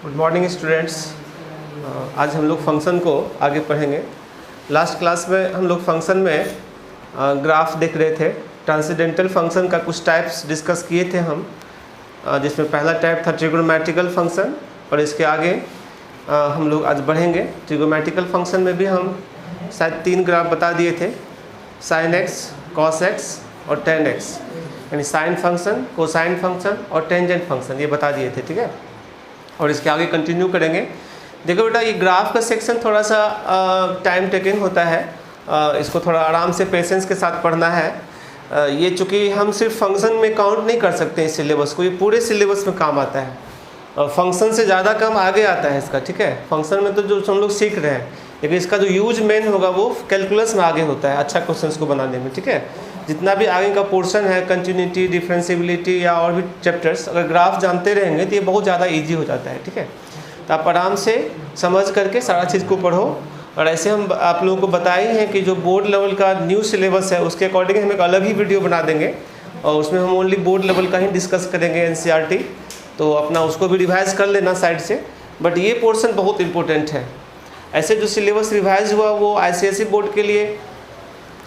Good morning students. आज हम लोग फंक्शन को आगे पढ़ेंगे। लास्ट क्लास में हम लोग फंक्शन में ग्राफ देख रहे थे। ट्रांसेंडेंटल फंक्शन का कुछ टाइप्स डिस्कस किए थे हम, जिसमें पहला टाइप था ट्रिगोनोमेट्रिकल फंक्शन, और इसके आगे हम लोग आज बढ़ेंगे। ट्रिगोनोमेट्रिकल फंक्शन में भी हम शायद 3 ग्राफ बता दिए थे, साइन एक्स, कॉस एक्स और टेन एक्स, यानी साइन फंक्शन, कोसाइन फंक्शन और टेंजेंट फंक्शन, ये बता दिए थे। ठीक है, और इसके आगे कंटिन्यू करेंगे। देखो बेटा, ये ग्राफ का सेक्शन थोड़ा सा टाइम टेकिंग होता है, इसको थोड़ा आराम से पेशेंस के साथ पढ़ना है। ये चूँकि हम सिर्फ फंक्शन में काउंट नहीं कर सकते इस सिलेबस को, ये पूरे सिलेबस में काम आता है और फंक्शन से ज़्यादा काम आगे आता है इसका। ठीक है, फंक्शन में तो जो हम लोग सीख रहे हैं, लेकिन इसका जो यूज मेन होगा वो कैलकुलस में आगे होता है, अच्छा क्वेश्चंस को बनाने में। ठीक है, जितना भी आगे का पोर्शन है, कंटिन्यूटी, डिफरेंशिएबिलिटी या और भी चैप्टर्स, अगर ग्राफ जानते रहेंगे तो ये बहुत ज़्यादा इजी हो जाता है। ठीक है, तो आप आराम से समझ करके सारा चीज़ को पढ़ो। और ऐसे हम आप लोगों को बताए हैं कि जो बोर्ड लेवल का न्यू सिलेबस है उसके अकॉर्डिंग हम एक अलग ही वीडियो बना देंगे, और उसमें हम ओनली बोर्ड लेवल का ही डिस्कस करेंगे, एनसीईआरटी। तो अपना उसको भी रिवाइज़ कर लेना साइड से। बट ये पोर्शन बहुत इंपॉर्टेंट है। ऐसे जो सिलेबस रिवाइज हुआ वो आईसीएसई बोर्ड के लिए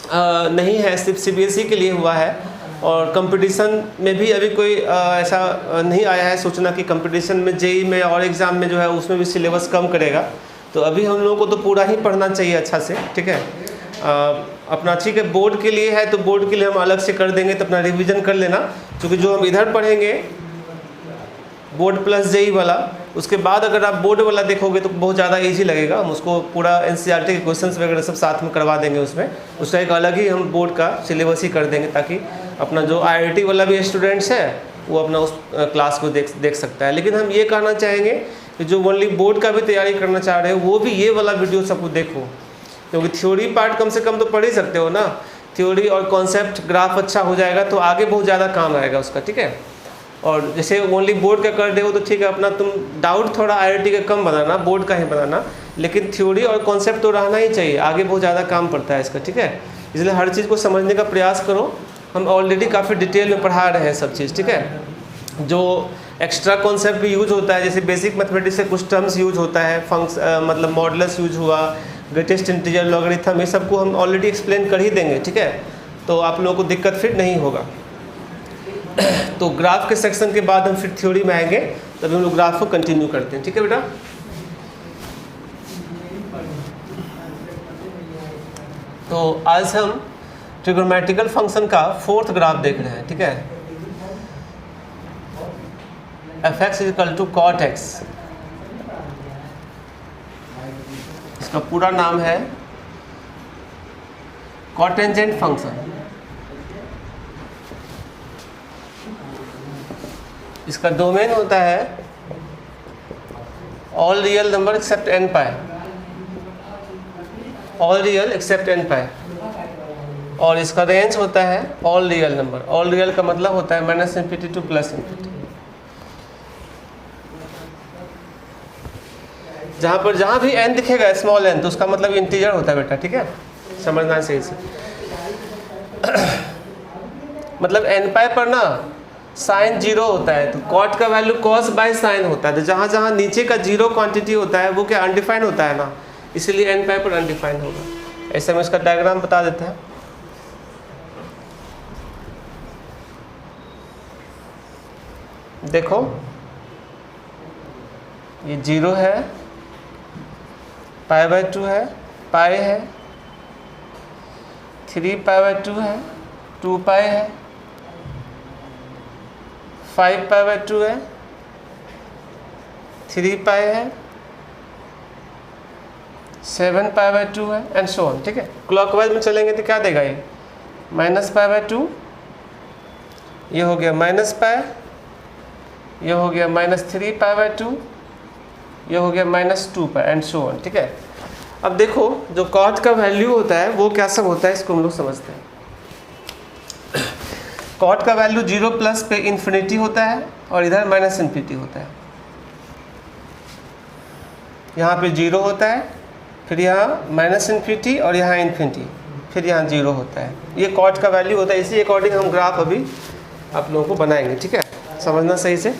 नहीं है, सिर्फ सीबीएसई के लिए हुआ है। और कंपटीशन में भी अभी कोई ऐसा नहीं आया है सूचना कि कंपटीशन में जेईई में और एग्ज़ाम में जो है उसमें भी सिलेबस कम करेगा। तो अभी हम लोगों को तो पूरा ही पढ़ना चाहिए अच्छा से। ठीक है, अपना ठीक है, बोर्ड के लिए है तो बोर्ड के लिए हम अलग से कर देंगे, तो अपना रिविज़न कर लेना। क्योंकि जो हम इधर पढ़ेंगे बोर्ड प्लस जेईई वाला, उसके बाद अगर आप बोर्ड वाला देखोगे तो बहुत ज़्यादा इजी लगेगा। हम उसको पूरा एनसीईआरटी के क्वेश्चंस वगैरह सब साथ में करवा देंगे उसमें। उसका एक अलग ही हम बोर्ड का सिलेबस ही कर देंगे, ताकि अपना जो आईआईटी वाला भी स्टूडेंट्स है वो अपना उस क्लास को देख सकता है। लेकिन हम ये कहना चाहेंगे कि जो ओनली बोर्ड का भी तैयारी करना चाह रहे हो वो भी ये वाला वीडियो सबको देखो, क्योंकि थ्योरी पार्ट कम से कम तो पढ़ ही सकते हो ना। थ्योरी और कॉन्सेप्ट ग्राफ अच्छा हो जाएगा तो आगे बहुत ज़्यादा काम आएगा उसका। ठीक है, और जैसे ओनली बोर्ड का कर दे हो तो ठीक है, अपना तुम डाउट थोड़ा आईआईटी का कम बनाना, बोर्ड का ही बनाना, लेकिन थ्योरी और कॉन्सेप्ट तो रहना ही चाहिए, आगे बहुत ज़्यादा काम पड़ता है इसका। ठीक है, इसलिए हर चीज़ को समझने का प्रयास करो। हम ऑलरेडी काफ़ी डिटेल में पढ़ा रहे हैं सब चीज़। ठीक है, जो एक्स्ट्रा कॉन्सेप्ट भी यूज होता है, जैसे बेसिक मैथमेटिक्स से कुछ टर्म्स यूज होता है, मतलब मॉडुलस यूज हुआ, ग्रेटेस्ट इंटीजर, लॉगरिथम, ये सबको हम ऑलरेडी एक्सप्लेन कर ही देंगे। ठीक है, तो आप लोगों को दिक्कत फिर नहीं होगा। तो ग्राफ के सेक्शन के बाद हम फिर थ्योरी में आएंगे, तभी हम लोग ग्राफ को कंटिन्यू करते हैं। ठीक है बेटा, तो आज हम ट्रिगोनोमेट्रिकल फंक्शन का 4th ग्राफ देख रहे हैं। ठीक है, fx equal to cot x, इसका पूरा नाम है कॉटेंजेंट फंक्शन। इसका डोमेन होता है all real number except n पाई, all real accept n pi, और इसका रेंज होता है all real number. All real का मतलब होता है -इन्फिनिटी टू +इन्फिनिटी। जहाँ भी n दिखेगा स्मॉल n, तो उसका मतलब इंटीजर होता है बेटा। ठीक है, समझना है सही से। मतलब n पाई पर ना साइन 0 होता है, तो कॉट का वैल्यू कॉस बाय साइन होता है। तो जहाँ नीचे का 0 क्वांटिटी होता है वो क्या अनडिफाइंड होता है ना, इसलिए n पाई पर अनडिफाइंड होगा। ऐसे में इसका डायग्राम बता देते हैं। देखो, ये 0 है, π/2 है, पाई है, 3π/2 है, 2π है, 5π/2 है, 3π है, 7π/2 है, एंड सो ऑन। ठीक है, क्लॉकवाइज में चलेंगे तो क्या देगा ये -π/2, ये हो गया -π, ये हो गया -3π/2, ये हो गया -2π, एंड सो ऑन। ठीक है, अब देखो जो कॉट का वैल्यू होता है वो क्या सब होता है, इसको हम लोग समझते हैं। कॉट का वैल्यू 0+ पे इन्फिनिटी होता है और इधर -इन्फिनिटी होता है। यहाँ पे 0 होता है, फिर यहाँ -इन्फिनिटी और यहाँ इन्फिनिटी, फिर यहाँ 0 होता है। ये कॉट का वैल्यू होता है। इसी अकॉर्डिंग हम ग्राफ अभी आप लोगों को बनाएंगे। ठीक है, समझना सही से।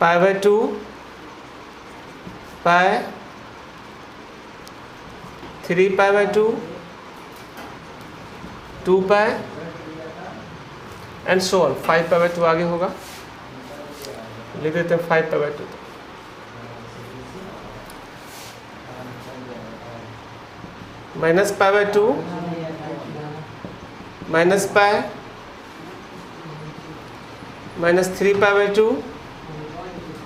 π/2 पाई 3π/2 2 पाई एंड सो ऑन 5π/2 आगे होगा, लिख देते हैं 5π/2 माइनस π/2 माइनस पाई माइनस 3π/2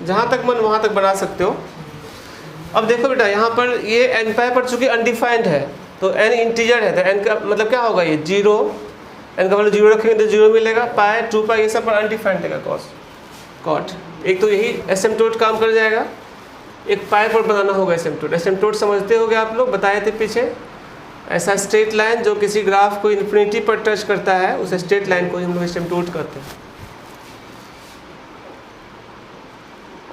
जहाँ तक मन वहाँ तक बना सकते हो। अब देखो बेटा यहाँ पर ये n पाई पर चूंकि अनडिफाइंड है तो n इंटीजर है तो n का मतलब क्या होगा, ये 0, n का वैल्यू 0 रखेंगे तो 0 मिलेगा, पाई 2 पाई ये सब पर अनडिफाइंड है कॉट। एक तो यही एसिम्पटोट काम कर जाएगा, एक पाई पर बनाना होगा एसिम्पटोट। एसिम्पटोट समझते होगे आप लोग, बताए थे पीछे, ऐसा स्ट्रेट लाइन जो किसी ग्राफ को इन्फिनिटी पर टच करता है उस स्ट्रेट लाइन को हम लोग एसिम्पटोट कहते हैं।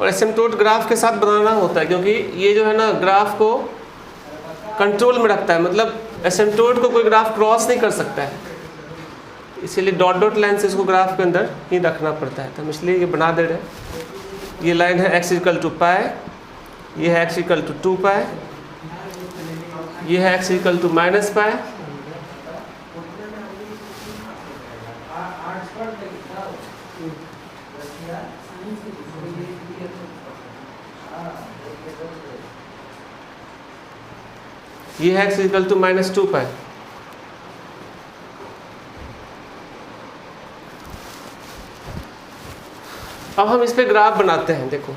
और एसिम्पटोट ग्राफ के साथ बनाना होता है क्योंकि ये जो है ना ग्राफ को कंट्रोल में रखता है, मतलब एसिम्पटोट को कोई ग्राफ क्रॉस नहीं कर सकता है, इसीलिए डॉट डॉट लाइन से इसको ग्राफ के अंदर ही रखना पड़ता है। तो हम इसलिए ये बना दे रहे हैं। ये लाइन है x इक्वल टू पाई, ये है x इक्वल टू 2 पाई, ये है x equal to minus pi, ये है x equal to minus 2 pi. अब हम इस पे ग्राफ बनाते हैं। देखो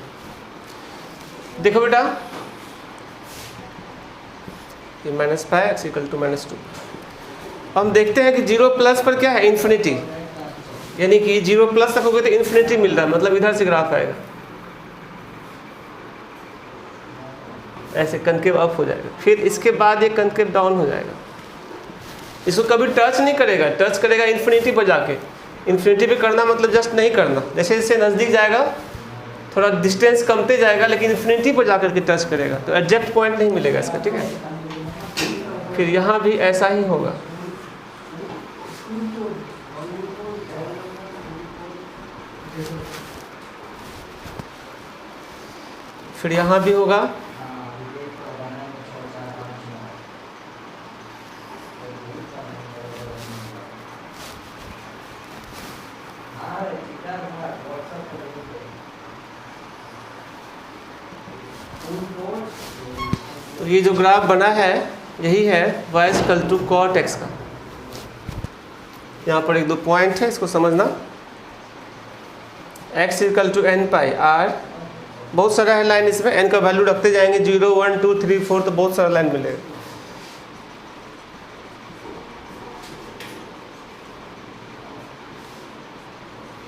देखो बेटा, ये minus pi x equal to minus 2। हम देखते हैं कि 0 प्लस पर क्या है, इन्फिनिटी, यानी कि 0 प्लस रखोगे तो इन्फिनिटी मिल रहा है, मतलब इधर से ग्राफ आएगा, ऐसे कनकेव अप हो जाएगा, फिर इसके बाद ये कनकेव डाउन हो जाएगा। इसको कभी टच नहीं करेगा, टच करेगा इन्फिनिटी पर जाके। इन्फिनिटी पे करना मतलब जस्ट नहीं करना, जैसे जैसे नज़दीक जाएगा थोड़ा डिस्टेंस कमते जाएगा, लेकिन इन्फिनिटी पर जाकर के टच करेगा तो एग्जैक्ट पॉइंट नहीं मिलेगा इसका, ठीक है। फिर यहाँ भी ऐसा ही होगा। फिर यहाँ भी होगा, तो ये जो ग्राफ बना है यही है y equal to cot x का। यहाँ पर एक दो पॉइंट है, इसको समझना। x equal to n pi r, बहुत सारा है लाइन इसमें, n का वैल्यू रखते जाएंगे 0 1 2 3 4, तो बहुत सारा लाइन मिलेगा।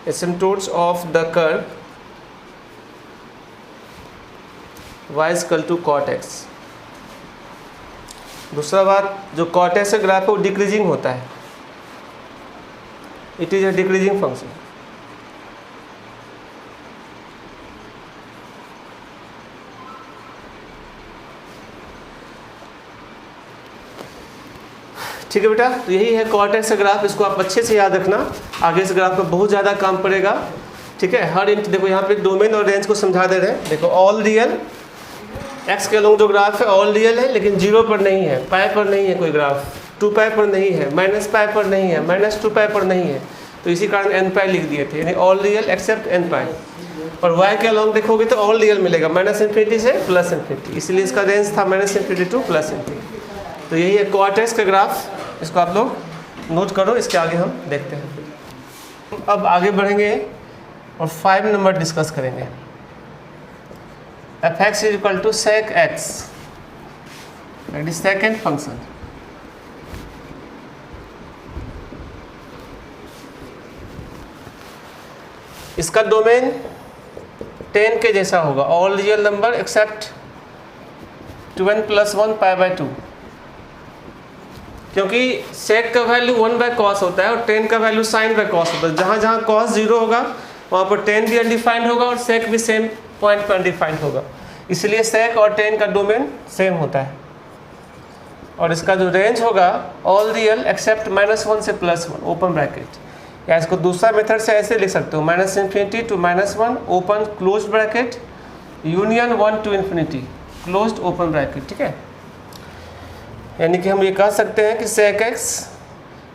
Asymptotes of the curve y equal to cot x। दूसरा बात, जो कॉट x का ग्राफ है वो डिक्रीजिंग होता है, it is a decreasing function. ठीक है बेटा, तो यही है कॉट x का ग्राफ, इसको आप अच्छे से याद रखना, आगे इस ग्राफ में बहुत ज़्यादा काम पड़ेगा, ठीक है। हर देखो यहाँ पे डोमेन और रेंज को समझा दे रहे हैं। देखो ऑल रियल, x के अलोंग जो ग्राफ है ऑल रियल है, लेकिन 0 पर नहीं है, पाई पर नहीं है कोई ग्राफ, 2 पाई पर नहीं है, माइनस पाई पर नहीं है, माइनस 2 पाई पर नहीं है, तो इसी कारण n पाई लिख दिए थे, यानी all real accept n pi. और y के अलोंग देखोगे तो ऑल रियल मिलेगा, माइनस इन्फिनिटी से प्लस इन्फिनिटी, इसलिए इसका रेंज था minus infinity two plus infinity. तो यही है कॉट x का ग्राफ, इसको आप लोग नोट करो, इसके आगे हम देखते हैं। अब आगे बढ़ेंगे और 5 नंबर डिस्कस करेंगे। f(x) is equal to sec x, that is second function। इसका डोमेन 10 के जैसा होगा, all real number accept 2n + 1 π/2, क्योंकि sec का वैल्यू 1/cos होता है और 10 का वैल्यू sin/cos होता है। जहाँ जहाँ cos 0 होगा वहाँ पर 10 भी अनडिफाइंड होगा और sec भी सेम पॉइंट पर अनडिफाइंड होगा, इसलिए sec और 10 का डोमेन सेम होता है। और इसका जो रेंज होगा ऑल रियल एक्सेप्ट -1 से +1 ओपन ब्रैकेट, या इसको दूसरा मेथड से ऐसे लिख सकते हो -∞ to -1 open close bracket union 1 to ∞ closed open bracket, ठीक है। यानी कि हम ये कह सकते हैं कि sec x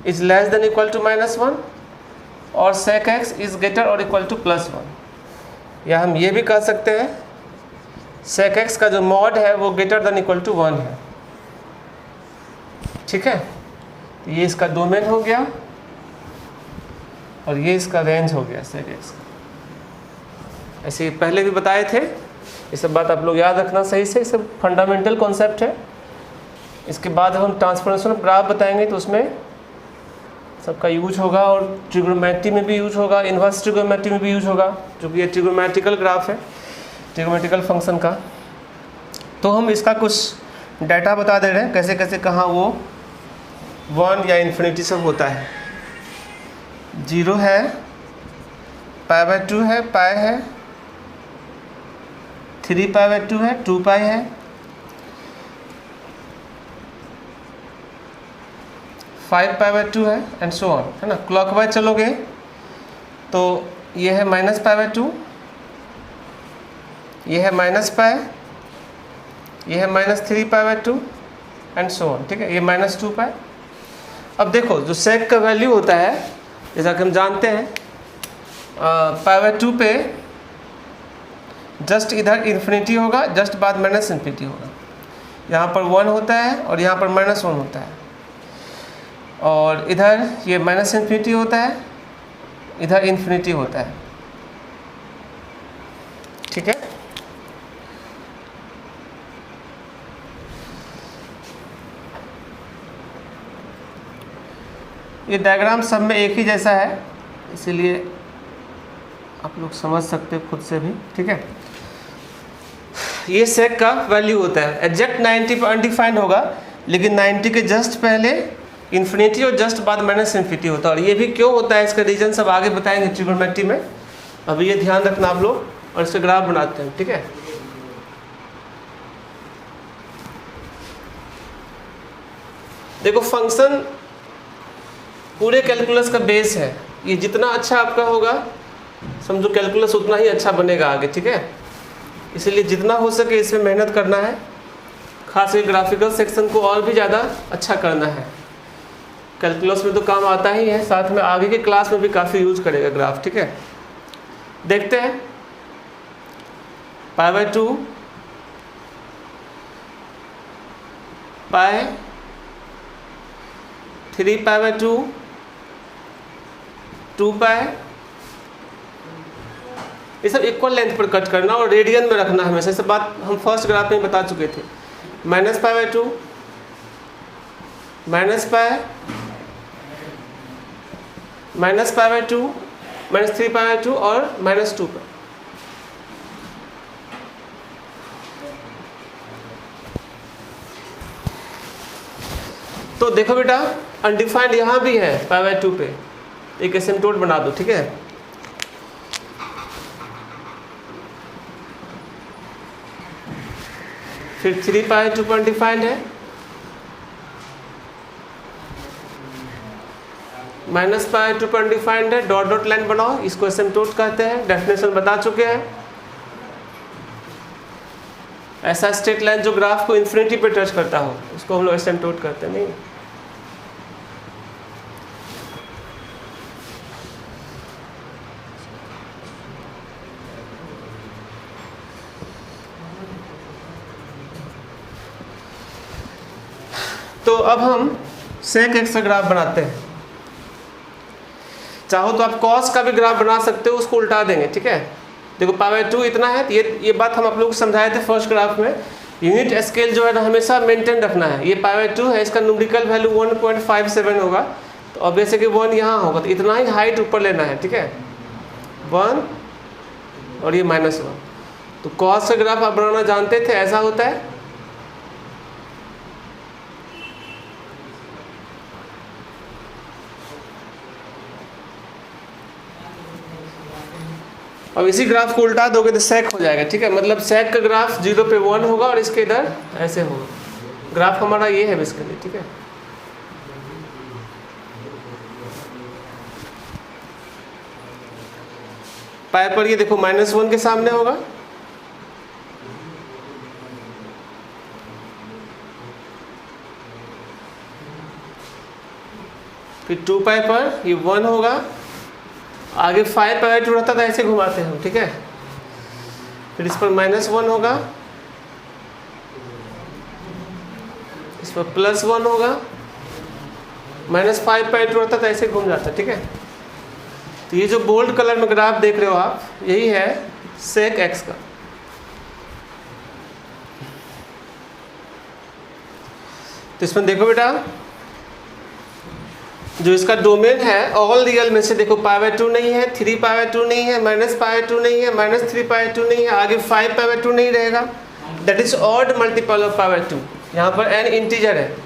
is less than equal to -1 और sec x इज ग्रेटर और इक्वल टू +1, या हम ये भी कह सकते हैं sec x का जो मॉड है वो ग्रेटर देन इक्वल टू 1 है, ठीक है। तो ये इसका डोमेन हो गया और ये इसका रेंज हो गया sec x का। ऐसे पहले भी बताए थे, ये सब बात आप लोग याद रखना सही से, ये सब फंडामेंटल कॉन्सेप्ट है। इसके बाद हम ट्रांसफॉर्मेशन ग्राफ बताएंगे तो उसमें सबका यूज होगा, और ट्रिग्नोमेट्री में भी यूज होगा, इन्वर्स ट्रिग्नोमेट्री में भी यूज होगा, जो कि ये ट्रिग्नोमेट्रिकल ग्राफ है ट्रिग्नोमेट्रिकल फंक्शन का। तो हम इसका कुछ डाटा बता दे रहे हैं कैसे कैसे कहाँ वो 1 या इन्फिनिटी सब होता है। 0 है, π/2 है, पाई है, 3 π/2 है, 2 पाई है, 5 π/2 है एंड सो ऑन, है ना। क्लॉकवाइज चलोगे तो ये है -π/2, ये है -π, ये है -3 π/2 एंड सो ऑन, ठीक है। ये -2 पाई। अब देखो जो sec का वैल्यू होता है, जैसा कि हम जानते हैं π/2 पे जस्ट इधर इन्फिनिटी होगा, जस्ट बाद -∞ होगा। यहाँ पर 1 होता है और यहाँ पर -1 होता है, और इधर ये -∞ होता है, इधर इन्फिनिटी होता है, ठीक है। ये डायग्राम सब में एक ही जैसा है, इसीलिए आप लोग समझ सकते हो खुद से भी, ठीक है। ये sec का वैल्यू होता है, एग्जैक्ट 90 पर अनडिफाइंड होगा, लेकिन 90 के जस्ट पहले इन्फिनिटी और जस्ट बाद -∞ होता है। और ये भी क्यों होता है, इसका रीजन सब आगे बताएंगे ट्रिग्नोमेट्री में। अभी ये ध्यान रखना आप लोग, और इसके ग्राफ बनाते हैं, ठीक है। देखो फंक्शन पूरे कैलकुलस का बेस है, ये जितना अच्छा आपका होगा समझो कैलकुलस उतना ही अच्छा बनेगा आगे, ठीक है। इसलिए जितना हो सके इसमें मेहनत करना है, खासकर ग्राफिकल सेक्शन को और भी ज़्यादा अच्छा करना है। कैलकुलस में तो काम आता ही है, साथ में आगे के क्लास में भी काफ़ी यूज करेगा ग्राफ, ठीक है। देखते हैं π/2 पाई, 3 π/2, 2 पाई, ये सब इक्वल लेंथ पर कट करना और रेडियन में रखना हमेशा। ये सब बात हम फर्स्ट ग्राफ में बता चुके थे। -π/2, -π, -π/2, -3 π/2 और -2 पाई। तो देखो बेटा अनडिफाइंड यहाँ भी है π/2 पे, एक एसिम्प्टोट बना दो, ठीक है। फिर 3 π/2 पर अनडिफाइंड है, -π/2 पर अनडिफाइंड है, डॉट डॉट लाइन बनाओ, इसको एसिम्प्टोट कहते हैं, डेफिनेशन बता चुके हैं। ऐसा स्ट्रेट लाइन जो ग्राफ को इन्फिनिटी पे टच करता हो उसको हम लोग एसिम्प्टोट कहते हैं। नहीं, तो अब हम sec x का ग्राफ बनाते हैं। चाहो तो आप cos का भी ग्राफ बना सकते हो, उसको उल्टा देंगे, ठीक है। देखो π/2 इतना है, ये बात हम आप लोगों को समझाए थे फर्स्ट ग्राफ में। यूनिट स्केल जो है ना हमेशा मेंटेन रखना है। ये π/2 है, इसका न्यूमेरिकल वैल्यू 1.57 होगा, तो ऑब्वियस है कि 1 यहाँ होगा, तो इतना ही हाइट ऊपर लेना है, ठीक है, 1 और ये -1। तो कॉस का ग्राफ आप बनाना जानते थे, ऐसा होता है। अब इसी ग्राफ को उल्टा दोगे तो सेक हो जाएगा, ठीक है। मतलब सेक का ग्राफ 0 पे 1 होगा और इसके इधर ऐसे होगा। ग्राफ हमारा ये है बेसिकली, ठीक है। पाई पर ये देखो -1 के सामने होगा, फिर 2 पाई पर ये 1 होगा, आगे 5 पाई 2 रहता था, ऐसे घुमाते हैं हम, ठीक है। फिर इस पर -1 होगा, इस पर +1 होगा, -5 पाई 2 रहता था, ऐसे घूम जाता है, ठीक है। तो ये जो बोल्ड कलर में ग्राफ देख रहे हो आप, यही है सेक एक्स का। तो इसमें देखो बेटा, जो इसका डोमेन है ऑल रियल में से देखो π/2 नहीं है, 3π/2 नहीं है, -π/2 नहीं है, -3π/2 नहीं है, आगे 5π/2 नहीं रहेगा। That is odd multiple of π/2। यहाँ पर n इंटीजर है,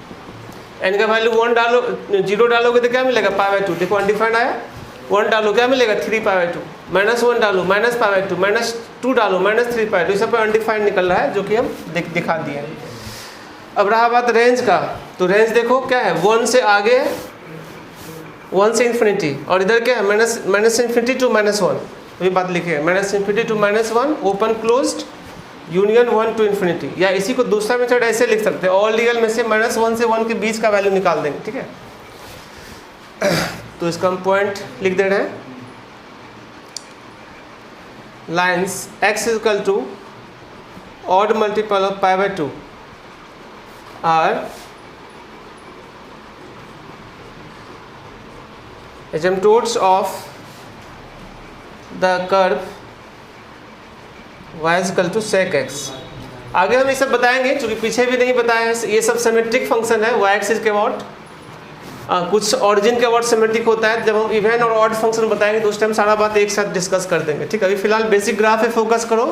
n का वैल्यू 1 डालो, 0 डालोगे तो क्या मिलेगा π/2। देखो अनडिफाइंड आया, 1 डालो क्या मिलेगा 3π/2, -1 डालो -π/2, -2 डालो -3π/2, इस पर अनडिफाइंड निकल रहा है, जो कि हम दिखा दिए हैं। अब रहा बात रेंज का, तो रेंज देखो क्या है, 1 से आगे 1 से इन्फिनिटी, और इधर क्या है -∞ to -1, ये बात लिखी है, -∞ to -1 open closed union 1 to infinity. या इसी को दूसरा मेथड ऐसे लिख सकते हैं, ऑल रियल में से -1 से 1 के बीच का वैल्यू निकाल देंगे, ठीक है। तो इसका हम पॉइंट लिख दे रहे हैं, lines x equal to odd multiple of π/2 are asymptotes of the curve y is equal to sec x। आगे हम ये सब बताएंगे, क्योंकि पीछे भी नहीं बताया है। ये सब सिमेट्रिक फंक्शन है, y एक्सिस के अबाउट, कुछ ऑरिजिन के अबाउट सिमेट्रिक होता है। जब हम इवन और ऑड फंक्शन बताएंगे तो उस टाइम सारा बात एक साथ डिस्कस कर देंगे, ठीक है। अभी फिलहाल बेसिक ग्राफ पे फोकस करो।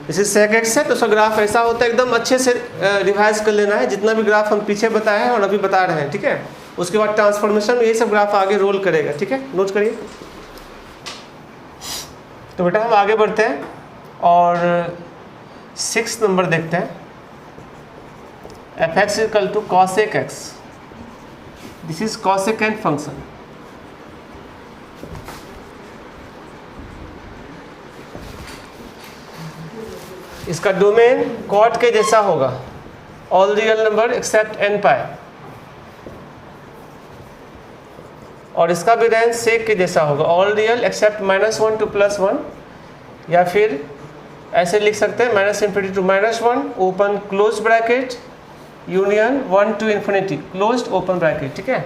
जैसे sec x है तो उसका ग्राफ ऐसा होता है, एकदम अच्छे से रिवाइज कर लेना है जितना भी ग्राफ हम पीछे बताए हैं और अभी बता रहे हैं, ठीक है। उसके बाद ट्रांसफॉर्मेशन में ये सब ग्राफ आगे रोल करेगा, ठीक है, नोट करिए। तो बेटा हम आगे बढ़ते हैं और 6 नंबर देखते हैं, f(x) equal to cosec x। This is cosecant function. इसका डोमेन कॉट के जैसा होगा, all real number except n pi, और इसका भी रेंज सेक के जैसा होगा, ऑल रियल एक्सेप्ट -1 to +1, या फिर ऐसे लिख सकते हैं -∞ to -1 open close bracket union 1 to infinity closed open bracket, ठीक है।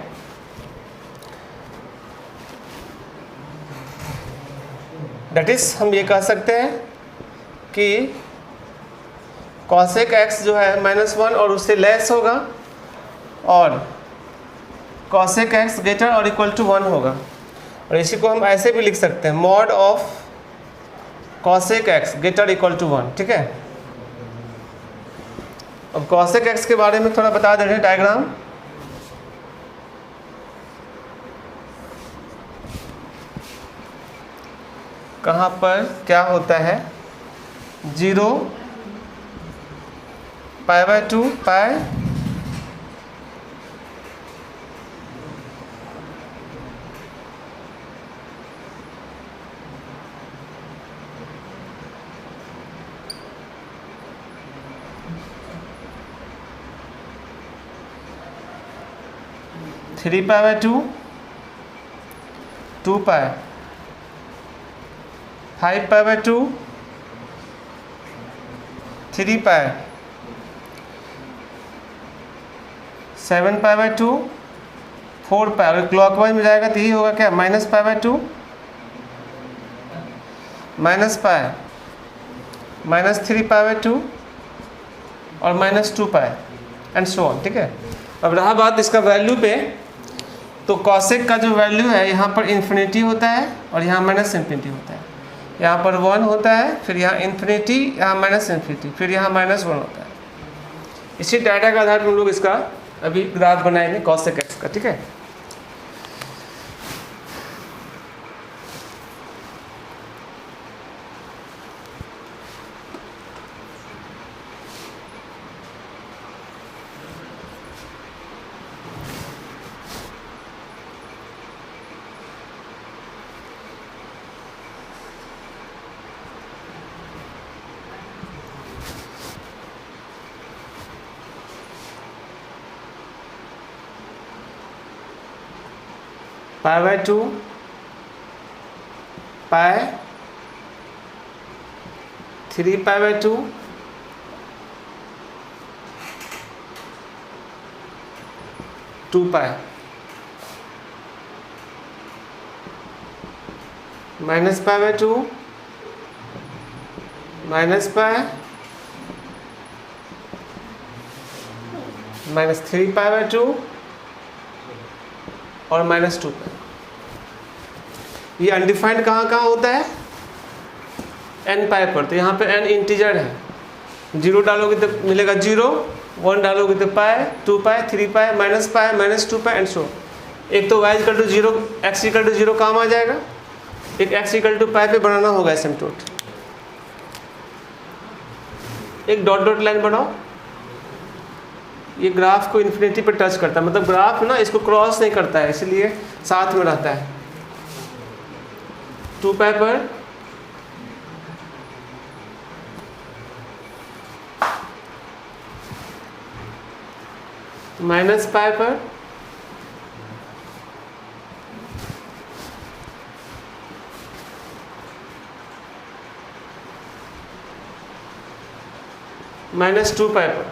दैट इज हम ये कह सकते हैं कि cosec x जो है -1 और उससे लेस होगा, और cosec x ग्रेटर और इक्वल टू 1 होगा। और इसी को हम ऐसे भी लिख सकते हैं, mod of cosec x greater equal to 1, ठीक है। अब cosec x के बारे में थोड़ा बता दे रहे हैं, डायग्राम। कहाँ पर क्या होता है, 0 π/2 पाई थ्री π/2 2 पाई 5 π/2 3 पाई 7 π/2 4 पाई, और क्लॉकवाइज में जाएगा तो यही होगा क्या, -π/2 -पाई -3 π/2 और -2 पाई एंड सो ऑन, ठीक है। अब रहा बात इसका वैल्यू पे, तो कॉसेक का जो वैल्यू है यहाँ पर इन्फिनिटी होता है और यहाँ -∞ होता है। यहाँ पर 1 होता है, फिर यहाँ इन्फिनिटी, यहाँ माइनस इन्फिनिटी, फिर यहाँ -1 होता है। इसी डाटा के आधार पर हम लोग इसका अभी ग्राफ बनाएंगे cosec x का, ठीक है। π/2 पाई 3π/2 2π -π/2 -π -3π/2 और -2π। ये अनडिफाइंड कहाँ कहाँ होता है? n पाई पर। तो यहाँ पे n इंटीजर है, 0 डालोगे तो मिलेगा 0, 1 डालोगे तो पाई, 2π, 3π, -π, -2π एंड सो। एक तो y = 0, x = 0 काम आ जाएगा, एक x = पाई पे बनाना होगा एसिम्पटोट। एक डॉट डॉट लाइन बनाओ, ये ग्राफ को इन्फिनिटी पे टच करता है, मतलब ग्राफ ना इसको क्रॉस नहीं करता है, इसलिए साथ में रहता है। 2π पर -π पर -2π पर।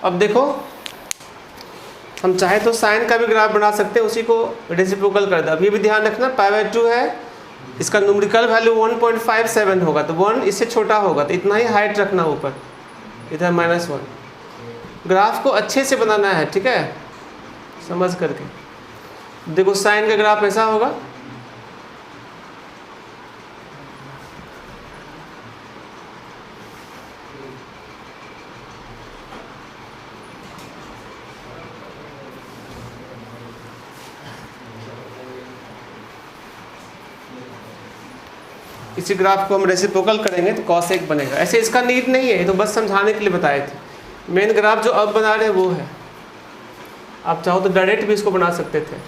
अब देखो, हम चाहे तो साइन का भी ग्राफ बना सकते हैं, उसी को रेसिप्रोकल कर दे। अभी भी ध्यान रखना π/2 है, इसका न्यूमेरिकल वैल्यू 1.57 होगा, तो 1 इससे छोटा होगा, तो इतना ही हाइट रखना ऊपर, इधर -1। ग्राफ को अच्छे से बनाना है, ठीक है, समझ करके। देखो साइन का ग्राफ ऐसा होगा, इसी ग्राफ को हम रेसिप्रोकल करेंगे तो cosec बनेगा। ऐसे इसका नीड नहीं है, ये तो बस समझाने के लिए बताए थे। मेन ग्राफ जो अब बना रहे हैं वो है, आप चाहो तो डायरेक्ट भी इसको बना सकते थे।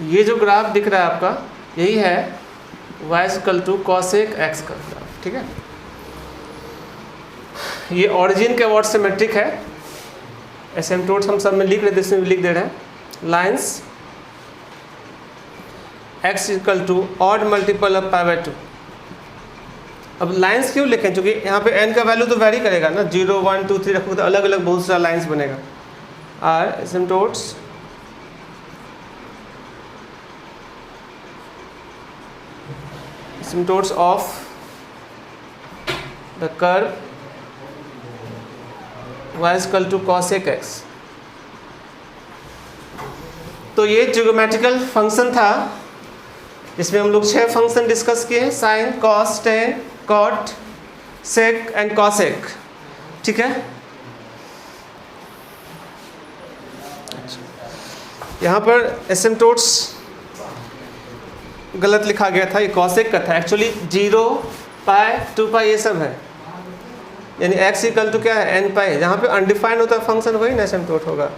ये जो ग्राफ दिख रहा है आपका, यही है y = cosec x का ग्राफ, ठीक है। ये ऑरिजिन के अबाउट सिमेट्रिक है, एसिम्पटोट्स हम सब में लिख रहे थे, इसमें भी लिख दे रहे हैं। Lines x = odd multiple of π/2। अब लाइंस क्यों लिखें? क्योंकि यहाँ पे n का वैल्यू तो वेरी करेगा ना, 0, 1, 2, 3 रखोगे तो अलग अलग बहुत सारा लाइंस बनेगा। Are asymptotes asymptotes of the curve y = cosec x। तो ये ज्योमेट्रिकल फंक्शन था जिसमें हम लोग 6 फंक्शन डिस्कस किए, sine, cos, tan, cot, sec and cosec, ठीक है। यहाँ पर एसिम्पटोट्स गलत लिखा गया था, ये कॉसेक का था, एक्चुअली 0, पाई, 2π ये सब है, यानी x = क्या है, n पाई। जहाँ पे अनडिफाइंड होता है फंक्शन वही ना एसिम्पटोट होगा,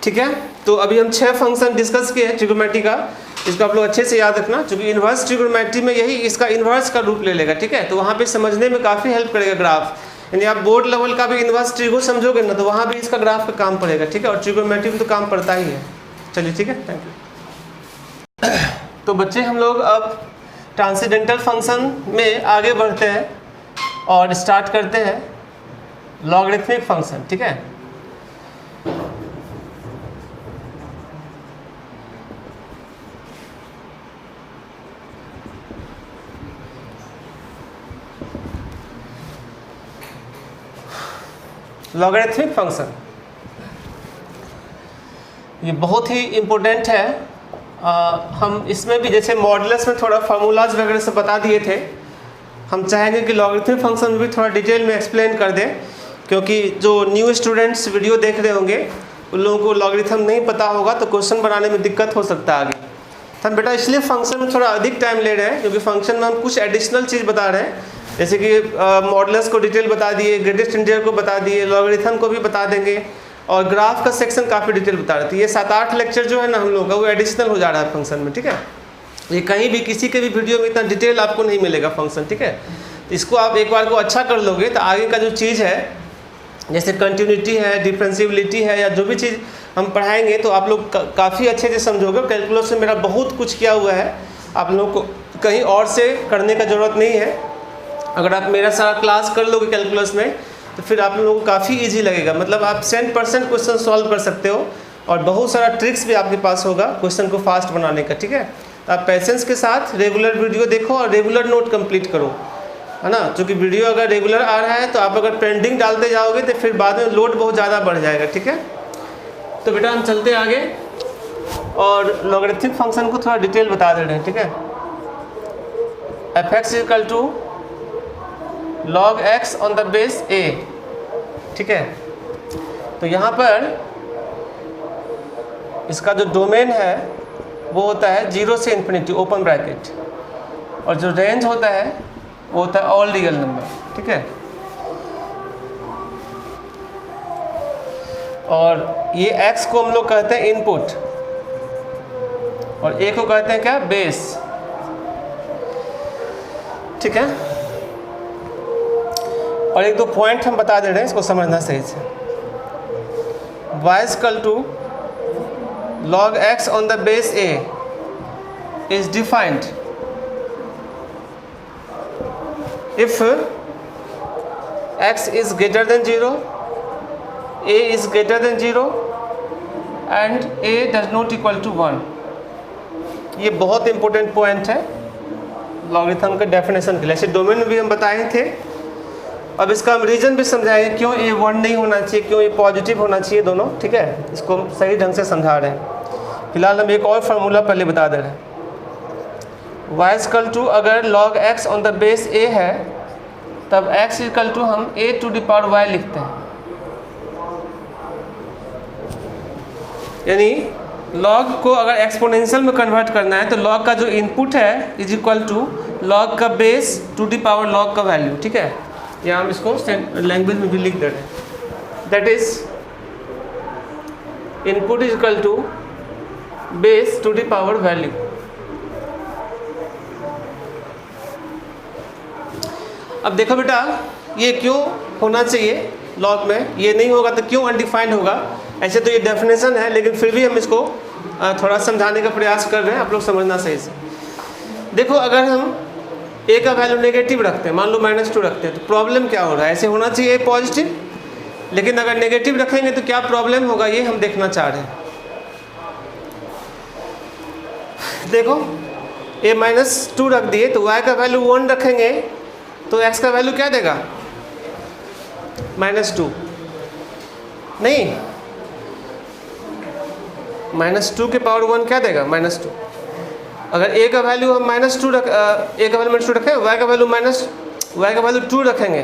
ठीक है। तो अभी हम 6 फंक्शन डिस्कस किए ट्रिगोनोमेट्री का, इसको आप लोग अच्छे से याद रखना, क्योंकि इन्वर्स ट्रिगोनोमेट्री में यही इसका इन्वर्स का रूप ले लेगा, ठीक है। तो वहाँ पे समझने में काफ़ी हेल्प करेगा ग्राफ, यानी आप बोर्ड लेवल का भी इन्वर्स ट्रिगो समझोगे ना, तो वहाँ भी इसका ग्राफ का काम पड़ेगा, ठीक है। और ट्रिगोनोमेट्री में तो काम पड़ता ही है। चलिए ठीक है, थैंक यू। तो बच्चे हम लोग अब ट्रांसेंडेंटल फंक्शन में आगे बढ़ते हैं और स्टार्ट करते हैं लॉगरिथमिक फंक्शन। ठीक है, लॉगरिथमिक फंक्शन ये बहुत ही इम्पोर्टेंट है। हम इसमें भी जैसे मॉडुलस में थोड़ा फार्मूलाज वगैरह से बता दिए थे, हम चाहेंगे कि लॉगरिथमिक फंक्शन में भी थोड़ा डिटेल में एक्सप्लेन कर दें, क्योंकि जो न्यू स्टूडेंट्स वीडियो देख रहे होंगे उन लोगों को लॉगरिथम नहीं पता होगा तो क्वेश्चन बनाने में दिक्कत हो सकता है आगे। तो हम बेटा इसलिए फंक्शन में थोड़ा अधिक टाइम ले रहे हैं, क्योंकि फंक्शन में हम कुछ एडिशनल चीज़ बता रहे हैं, जैसे कि मॉडुलस को डिटेल बता दिए, ग्रेटेस्ट इंटीजर को बता दिए, लॉगरिथम को भी बता देंगे, और ग्राफ का सेक्शन काफ़ी डिटेल बता रहे थे। ये 7-8 लेक्चर जो है ना हम लोग का वो एडिशनल हो जा रहा है फंक्शन में। ठीक है, ये कहीं भी किसी के भी वीडियो में इतना डिटेल आपको नहीं मिलेगा फंक्शन। ठीक है, इसको आप एक बार को अच्छा कर लोगे तो आगे का जो चीज़ है जैसे कंटिन्यूटी है, डिफरेंशियबिलिटी है, या जो भी चीज़ हम पढ़ाएंगे तो आप लोग काफ़ी अच्छे से समझोगे। कैलकुलस में मेरा बहुत कुछ किया हुआ है, आप लोगों को कहीं और से करने का ज़रूरत नहीं है। अगर आप मेरा सारा क्लास कर लोगे कैलकुलस में तो फिर आप लोगों को काफ़ी इजी लगेगा, मतलब आप 100% क्वेश्चन सॉल्व कर सकते हो, और बहुत सारा ट्रिक्स भी आपके पास होगा क्वेश्चन को फास्ट बनाने का। ठीक है, तो आप पेशेंस के साथ रेगुलर वीडियो देखो और रेगुलर नोट कंप्लीट करो, है ना। क्योंकि वीडियो अगर रेगुलर आ रहा है तो आप अगर पेंडिंग डालते जाओगे तो फिर बाद में लोड बहुत ज़्यादा बढ़ जाएगा। ठीक है, तो बेटा हम चलते आगे और लॉगरिथमिक फंक्शन को थोड़ा डिटेल बता दे रहे हैं। ठीक है, f(x) = log x on the base a। ठीक है, तो यहाँ पर इसका जो डोमेन है वो होता है 0 से इन्फिनिटी ओपन ब्रैकेट, और जो रेंज होता है वो होता है ऑल रियल नंबर। ठीक है, और ये x को हम लोग कहते हैं इनपुट और a को कहते हैं क्या, बेस। ठीक है, और एक दो पॉइंट हम बता दे रहे हैं, इसको समझना सही से। y = log x on the base a is defined if x is greater than 0, a is greater than 0 and a does not equal to 1। ये बहुत इंपॉर्टेंट पॉइंट है लॉगरिथम के डेफिनेशन के लिए। ऐसे डोमेन में भी हम बताए थे, अब इसका हम रीज़न भी समझाएंगे क्यों ये 1 नहीं होना चाहिए, क्यों ये पॉजिटिव होना चाहिए दोनों। ठीक है, इसको हम सही ढंग से समझा रहे हैं। फिलहाल हम एक और फार्मूला पहले बता दे रहे हैं। y = अगर log x on the base a है तब x = हम a⁴ लिखते हैं, यानी log को अगर एक्सपोनेंशियल में कन्वर्ट करना है तो log का जो इनपुट है = log का बेस ⁴ log का वैल्यू। ठीक है, या हम इसको लैंग्वेज में भी लिख दे रहे हैं, that is input = base ⁴ value. अब देखो बेटा ये क्यों होना चाहिए लॉग में, ये नहीं होगा तो क्यों अनडिफाइंड होगा। ऐसे तो ये डेफिनेशन है, लेकिन फिर भी हम इसको थोड़ा समझाने का प्रयास कर रहे हैं, आप लोग समझना सही से। देखो अगर हम a का वैल्यू नेगेटिव रखते हैं, मान लो -2 रखते हैं, तो प्रॉब्लम क्या हो रहा है, ऐसे होना चाहिए पॉजिटिव, लेकिन अगर नेगेटिव रखेंगे तो क्या प्रॉब्लम होगा ये हम देखना चाह रहे हैं। देखो a -2 रख दिए तो y का वैल्यू 1 रखेंगे तो x का वैल्यू क्या देगा, -2 नहीं, -2 के पावर 1 क्या देगा, -2। अगर a का वैल्यू हम -2 रख a का वैल्यू -2 रखें, y का वैल्यू 2 रखेंगे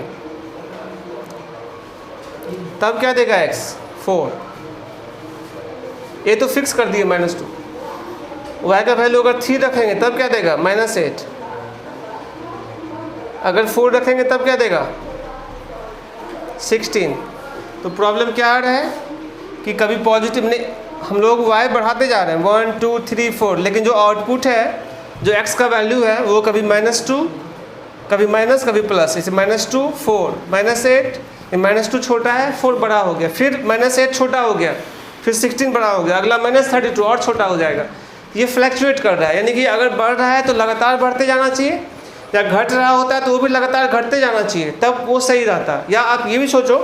तब क्या देगा x, 4। a तो फिक्स कर दिए -2। y का वैल्यू अगर 3 रखेंगे तब क्या देगा, -8। अगर 4 रखेंगे तब क्या देगा, 16। तो प्रॉब्लम क्या आ रहा है कि कभी पॉजिटिव नहीं, हम लोग y बढ़ाते जा रहे हैं 1 2 3 4, लेकिन जो आउटपुट है जो x का वैल्यू है वो कभी -2 कभी माइनस कभी प्लस। इसे -2 4 -8, -2 छोटा है 4 बड़ा हो गया, फिर -8 छोटा हो गया, फिर 16 बड़ा हो गया, अगला -32 और छोटा हो जाएगा। ये फ्लैक्चुएट कर रहा है, यानी कि अगर बढ़ रहा है तो लगातार बढ़ते जाना चाहिए, या घट रहा होता है तो वो भी लगातार घटते जाना चाहिए, तब वो सही रहता है। या आप ये भी सोचो,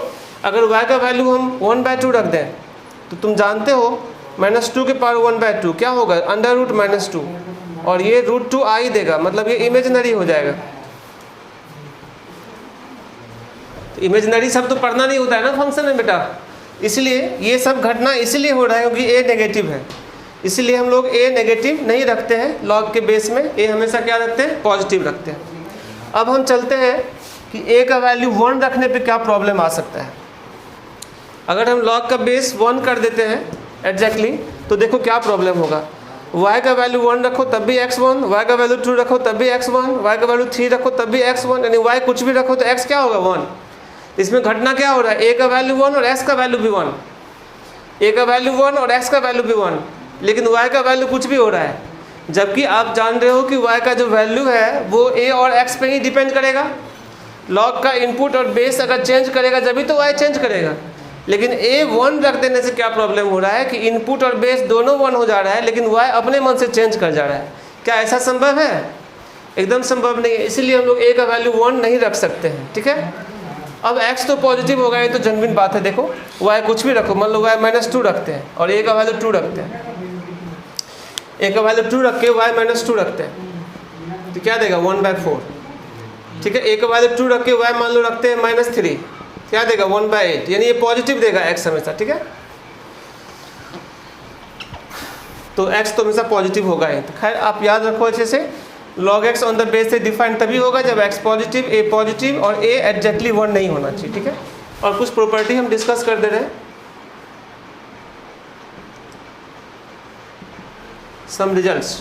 अगर y का वैल्यू हम 1/2 रख दें तो तुम जानते हो -2 के पावर 1/2 क्या होगा, √-2, और ये √2 आ ही देगा, मतलब ये इमेजिनरी हो जाएगा। तो इमेजिनरी सब तो पढ़ना नहीं होता है ना फंक्शन में बेटा, इसलिए ये सब घटना इसीलिए हो रहा है क्योंकि a नेगेटिव है, इसीलिए हम लोग a नेगेटिव नहीं रखते हैं लॉग के बेस में, a हमेशा क्या रखते हैं, पॉजिटिव रखते हैं। अब हम चलते हैं कि a का वैल्यू 1 रखने पे क्या प्रॉब्लम आ सकता है। अगर हम लॉग का बेस 1 कर देते हैं एग्जैक्टली, तो देखो क्या प्रॉब्लम होगा। y का वैल्यू 1 रखो तब भी x1, y का वैल्यू 2 रखो तब भी x1, y का वैल्यू 3 रखो तब भी x1, यानी y कुछ भी रखो तो x क्या होगा, 1। इसमें घटना क्या हो रहा है, a का वैल्यू 1 और s का वैल्यू भी 1, a का वैल्यू 1 और x का वैल्यू भी 1, लेकिन y का वैल्यू कुछ भी हो रहा है, जबकि आप जान रहे हो कि y का जो वैल्यू है वो a और x पे ही डिपेंड करेगा। लॉग का इनपुट और बेस अगर चेंज करेगा जब तो y चेंज करेगा, लेकिन a 1 रख देने से क्या प्रॉब्लम हो रहा है कि इनपुट और बेस दोनों 1 हो जा रहा है, लेकिन y अपने मन से चेंज कर जा रहा है। क्या ऐसा संभव है? एकदम संभव नहीं है, इसीलिए हम लोग a का वैल्यू 1 नहीं रख सकते हैं, ठीक है। अब x तो पॉजिटिव होगा, ये तो जेन्युइन बात है। देखो y कुछ भी रखो, मान लो y -2 रखते हैं और a का वैल्यू 2 रखते हैं, a का वैल्यू 2 रख के y -2 रखते हैं तो क्या देगा, 1/4, ठीक है। a का वैल्यू 2 रख के y मान लो रखते हैं -3, क्या देगा, 1/8, यानी ये पॉजिटिव देगा x हमेशा, ठीक है। तो x तो हमेशा पॉजिटिव होगा ही। तो खैर आप याद रखो अच्छे से, log x on the base से डिफाइन तभी होगा जब x पॉजिटिव, a पॉजिटिव और a एग्जैक्टली 1 नहीं होना चाहिए, ठीक है। और कुछ प्रॉपर्टी हम डिस्कस कर दे रहे हैं, सम रिजल्ट्स।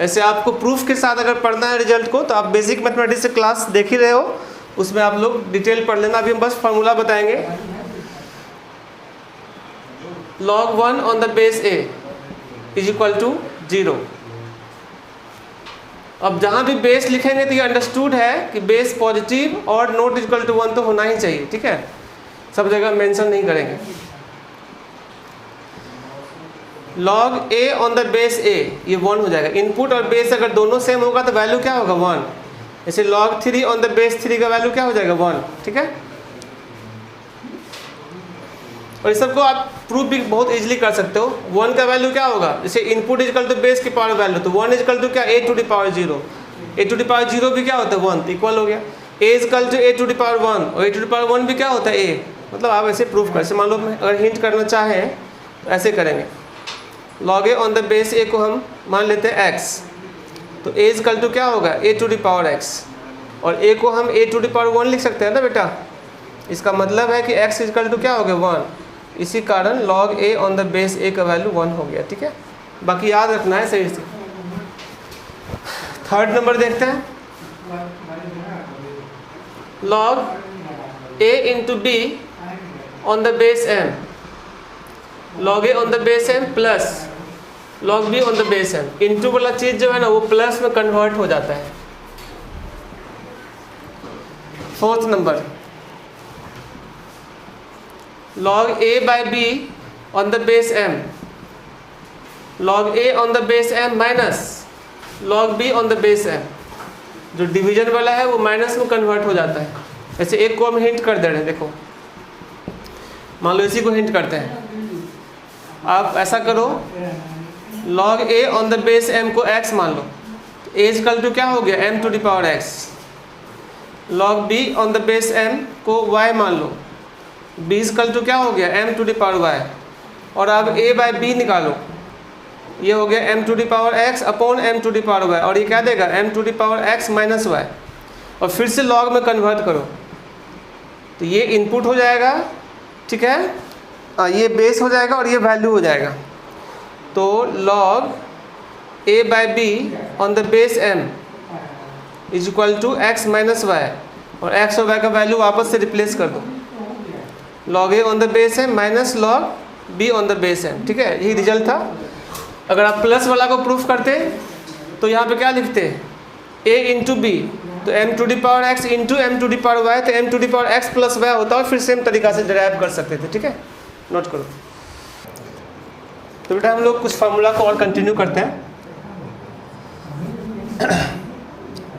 ऐसे आपको प्रूफ के साथ अगर पढ़ना है रिजल्ट को तो आप बेसिक मैथमेटिक्स से क्लास देख ही रहे हो, उसमें आप लोग डिटेल पढ़ लेना। अभी हम बस फार्मूला बताएंगे। log 1 on the base a is equal to 0। अब जहाँ भी बेस लिखेंगे तो ये अंडरस्टूड है कि बेस पॉजिटिव और नॉट इक्वल टू 1 तो होना ही चाहिए, ठीक है, सब जगह मेंशन नहीं करेंगे। log a on the base a ये 1 हो जाएगा। इनपुट और बेस अगर दोनों सेम होगा तो वैल्यू क्या होगा, 1। जैसे log 3 ऑन द बेस 3 का वैल्यू क्या हो जाएगा, 1, ठीक है। और इस सबको आप प्रूफ भी बहुत इजीली कर सकते हो। 1 का वैल्यू क्या होगा, जैसे इनपुट इक्वल टू बेस की पावर वैल्यू, तो 1 इक्वल टू क्या, a to the power 0, a to the power 0 भी क्या होता है, 1, तो इक्वल हो गया। a equal to a to the power 1 और a टू द पावर 1 भी क्या होता है, a। मतलब आप ऐसे प्रूफ कर, जैसे मान लो अगर हिंट करना चाहें तो ऐसे करेंगे। log a on the base a को हम मान लेते हैं x, तो a इक्वल टू क्या होगा, a to the power x, और a को हम a टू द पावर 1 लिख सकते हैं ना बेटा। इसका मतलब है कि x इक्वल टू क्या हो गया, 1। इसी कारण log a on the base a का वैल्यू 1 हो गया, ठीक है। बाकी याद रखना है सही से। थर्ड नंबर देखते हैं, log a into b on the base m, log a on the base m plus log b on the base m। Into वाला चीज जो है ना वो प्लस में कन्वर्ट हो जाता है। Fourth number, log a by b on the base m, log a on the base m minus log b on the base m। जो डिवीजन वाला है वो माइनस में कन्वर्ट हो जाता है। ऐसे एक को हम हिंट कर दे रहे हैं, देखो मान लो इसी को हिंट करते हैं। आप ऐसा करो, log a on the base m को x मान लो, a इक्वल टू क्या हो गया, m to the power x। log b on the base m को y मान लो, b इक्वल टू क्या हो गया, m to the power y। और अब a बाय b निकालो, ये हो गया m to the power x upon m to the power y, और ये क्या देगा, m to the power x minus y। और फिर से log में कन्वर्ट करो तो ये इनपुट हो जाएगा, ठीक है, ये बेस हो जाएगा और ये वैल्यू हो जाएगा। तो log a by b on the base m is equal to x minus y, और x और y का वैल्यू वापस से रिप्लेस कर दो। log a on the base m minus log b on the base m, ठीक है, यही रिजल्ट था। अगर आप प्लस वाला को प्रूफ करते तो यहाँ पे क्या लिखते, a इंटू बी, तो m to the power x into m to the power y, तो m to the power x plus y होता है, और फिर सेम तरीका से डिराइव कर सकते थे, ठीक है, नोट करो। तो बेटा हम लोग कुछ फार्मूला को और कंटिन्यू करते हैं।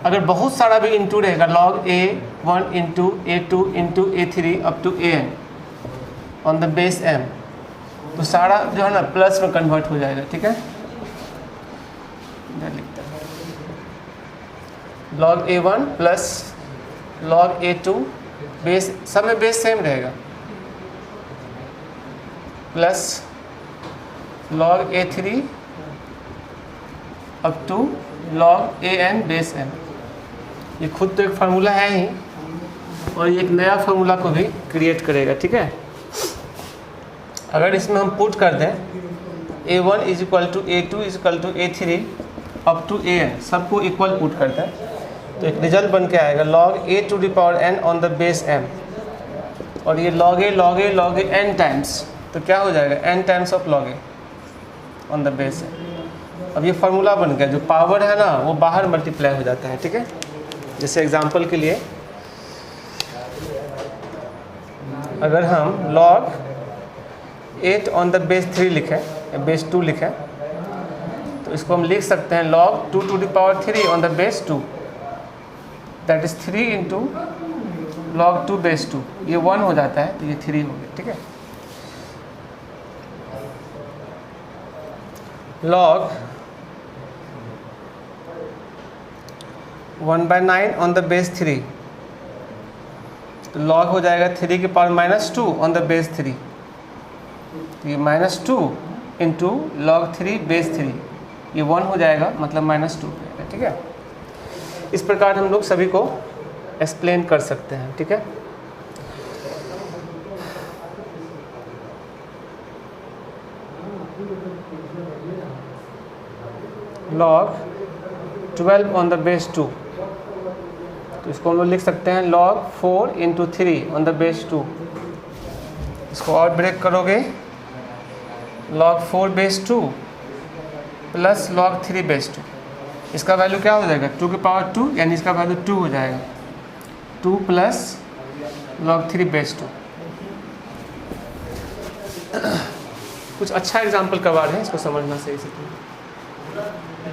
अगर बहुत सारा भी इंटू रहेगा log a1 into a2 into a3 up to an on the base m, तो सारा जो है ना प्लस में कन्वर्ट हो जाएगा। ठीक है, इधर लिखते हैं log a1 plus log a2, base सब में बेस सेम रहेगा, plus log a3 up to log an base m। ये खुद तो एक फार्मूला है ही, और ये एक नया फार्मूला को भी क्रिएट करेगा। ठीक है, अगर इसमें हम पुट कर दें a1 is equal to a2 is equal to a3 up to an, सबको इक्वल पुट करते हैं, तो एक रिजल्ट बन के आएगा log a to the power n on the base m, और ये log a n टाइम्स, तो क्या हो जाएगा n times of log a on the base m। अब ये फार्मूला बन गया, जो पावर है ना वो बाहर मल्टीप्लाई हो जाता है। ठीक है, जैसे एग्जांपल के लिए अगर हम log 8 ऑन द बेस 3 लिखें या बेस 2 लिखें, तो इसको हम लिख सकते हैं log 2 to the power 3 on the base 2, that is 3 into log 2 base 2, ये 1 हो जाता है तो ये 3 हो गया। ठीक है, log 1/9 ऑन द बेस 3, तो log हो जाएगा 3 की पावर -2 ऑन द बेस 3, तो ये -2 इंटू log 3 बेस 3, ये 1 हो जाएगा, मतलब -2 हो जाएगा। ठीक है, इस प्रकार हम लोग सभी को एक्सप्लेन कर सकते हैं। ठीक है, log 12 ऑन द बेस 2, तो इसको हम लोग लिख सकते हैं log 4 into 3 on the base 2, इसको और ब्रेक करोगे log 4 base 2 plus log 3 base 2, इसका वैल्यू क्या हो जाएगा 2 की पावर 2, यानी इसका वैल्यू 2 हो जाएगा, 2 प्लस log 3 बेस 2। कुछ अच्छा एग्जाम्पल करवा रहे हैं, इसको समझना सही से।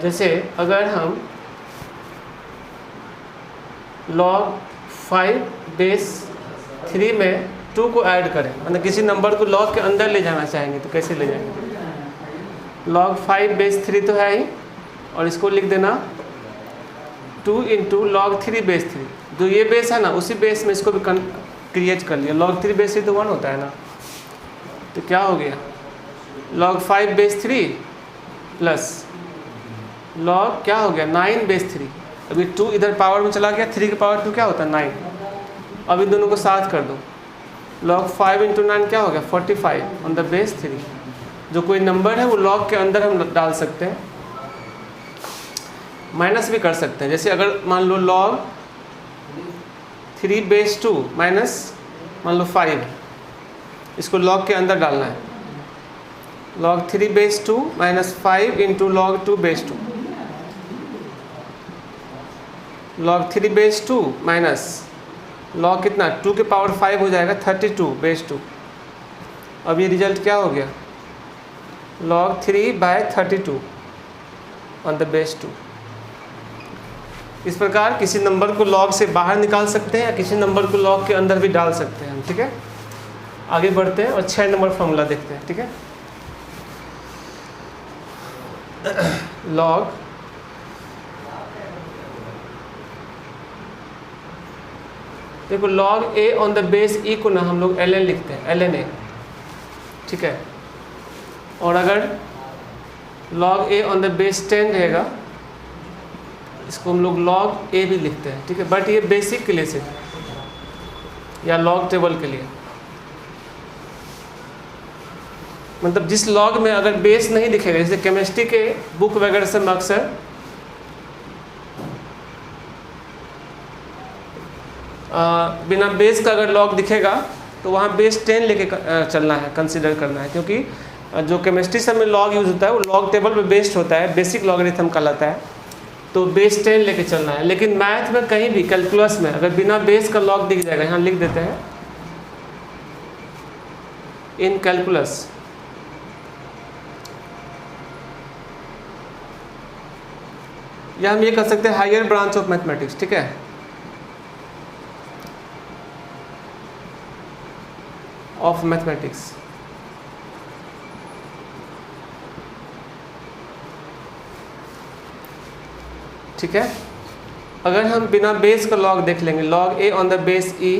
जैसे अगर हम log 5 बेस 3 में 2 को ऐड करें, मतलब किसी नंबर को log के अंदर ले जाना चाहेंगे तो कैसे ले जाएंगे। log 5 बेस 3 तो है ही, और इसको लिख देना 2 इंटू log 3 बेस 3, जो ये बेस है ना उसी बेस में इसको भी क्रिएट कर लिया। log 3 बेस 3 तो 1 होता है ना, तो क्या हो गया log 5 बेस 3 प्लस log क्या हो गया 9 बेस 3, अभी 2 इधर पावर में चला गया, 3 की पावर 2 क्या होता है 9, अब इन दोनों को साथ कर दो, log 5 इंटू 9 क्या हो गया 45 ऑन द बेस 3। जो कोई नंबर है वो log के अंदर हम डाल सकते हैं, माइनस भी कर सकते हैं। जैसे अगर मान लो log 3 बेस 2 माइनस मान लो 5, इसको log के अंदर डालना है, log 3 base 2 minus 5 into log 2 base 2, log 3 base 2 minus log कितना 2 के पावर 5 हो जाएगा 32 बेस 2। अब ये रिजल्ट क्या हो गया log 3/32 ऑन द बेस 2। इस प्रकार किसी नंबर को log से बाहर निकाल सकते हैं या किसी नंबर को log के अंदर भी डाल सकते हैं हम। ठीक है, आगे बढ़ते हैं और 6 नंबर फॉर्मूला देखते हैं। ठीक है, log देखो log a on the base e को ना हम लोग ln लिखते हैं, ln a। ठीक है, और अगर log a on the base 10 रहेगा, इसको हम लोग log a भी लिखते हैं। ठीक है, बट ये बेसिक के लिए सिर्फ, या log टेबल के लिए, मतलब जिस log में अगर बेस नहीं दिखेगा, जैसे केमिस्ट्री के बुक वगैरह से अक्सर बिना बेस का अगर log दिखेगा तो वहाँ बेस 10 लेके चलना है, कंसीडर करना है, क्योंकि जो केमिस्ट्री सब में log यूज़ होता है वो log टेबल पे बेस्ड होता है, बेसिक लॉगरिथम कहलाता है, तो बेस 10 लेके चलना है। लेकिन मैथ में कहीं भी कैलकुलस में अगर बिना बेस का log दिख जाएगा, यहाँ लिख देते हैं इन कैलकुलस या हम ये कर सकते हैं हायर ब्रांच ऑफ मैथमेटिक्स, ठीक है। ऑफ मैथमेटिक्स, ठीक है। अगर हम बिना बेस का लॉग देख लेंगे, log a on the base e,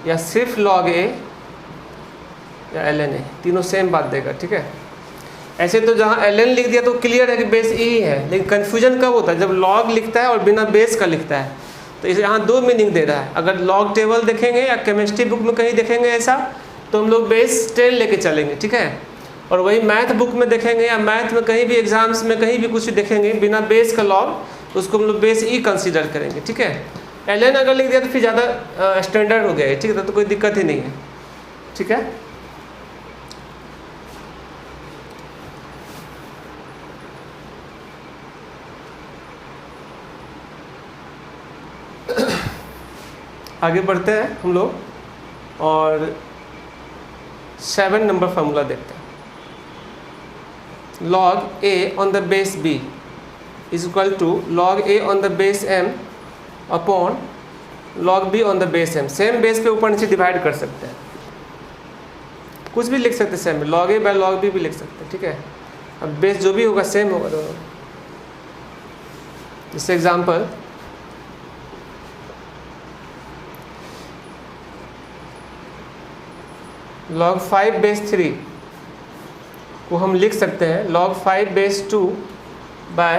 या सिर्फ लॉग ए या ln ए, तीनों सेम बात देगा, ठीक है। ऐसे तो जहाँ ln लिख दिया तो क्लियर है कि बेस ई ही है, लेकिन कन्फ्यूजन कब होता है, जब लॉग लिखता है और बिना बेस का लिखता है। तो इसे यहाँ दो मीनिंग दे रहा है। अगर लॉग टेबल देखेंगे या केमिस्ट्री बुक में कहीं देखेंगे ऐसा, तो हम लोग बेस 10 लेके चलेंगे, ठीक है। और वही मैथ बुक में देखेंगे या मैथ में कहीं भी एग्जाम्स में कहीं भी कुछ भी देखेंगे बिना बेस का लॉग, तो उसको हम लोग बेस ई कंसीडर करेंगे, ठीक है। ln अगर लिख दिया तो फिर ज़्यादा स्टैंडर्ड हो गया है, ठीक है, तो कोई दिक्कत ही नहीं है, ठीक है। आगे बढ़ते हैं हम लोग और 7 नंबर फार्मूला देखते हैं। log a on the base b is equal to log a on the base m upon log b on the base m। Same base पे ऊपर नीचे डिवाइड कर सकते हैं, कुछ भी लिख सकते हैं same, log a by log b भी लिख सकते हैं, ठीक है। अब बेस जो भी होगा सेम होगा दोनों। जैसे एग्जाम्पल, log 5 बेस 3 को हम लिख सकते हैं log 5 base 2 by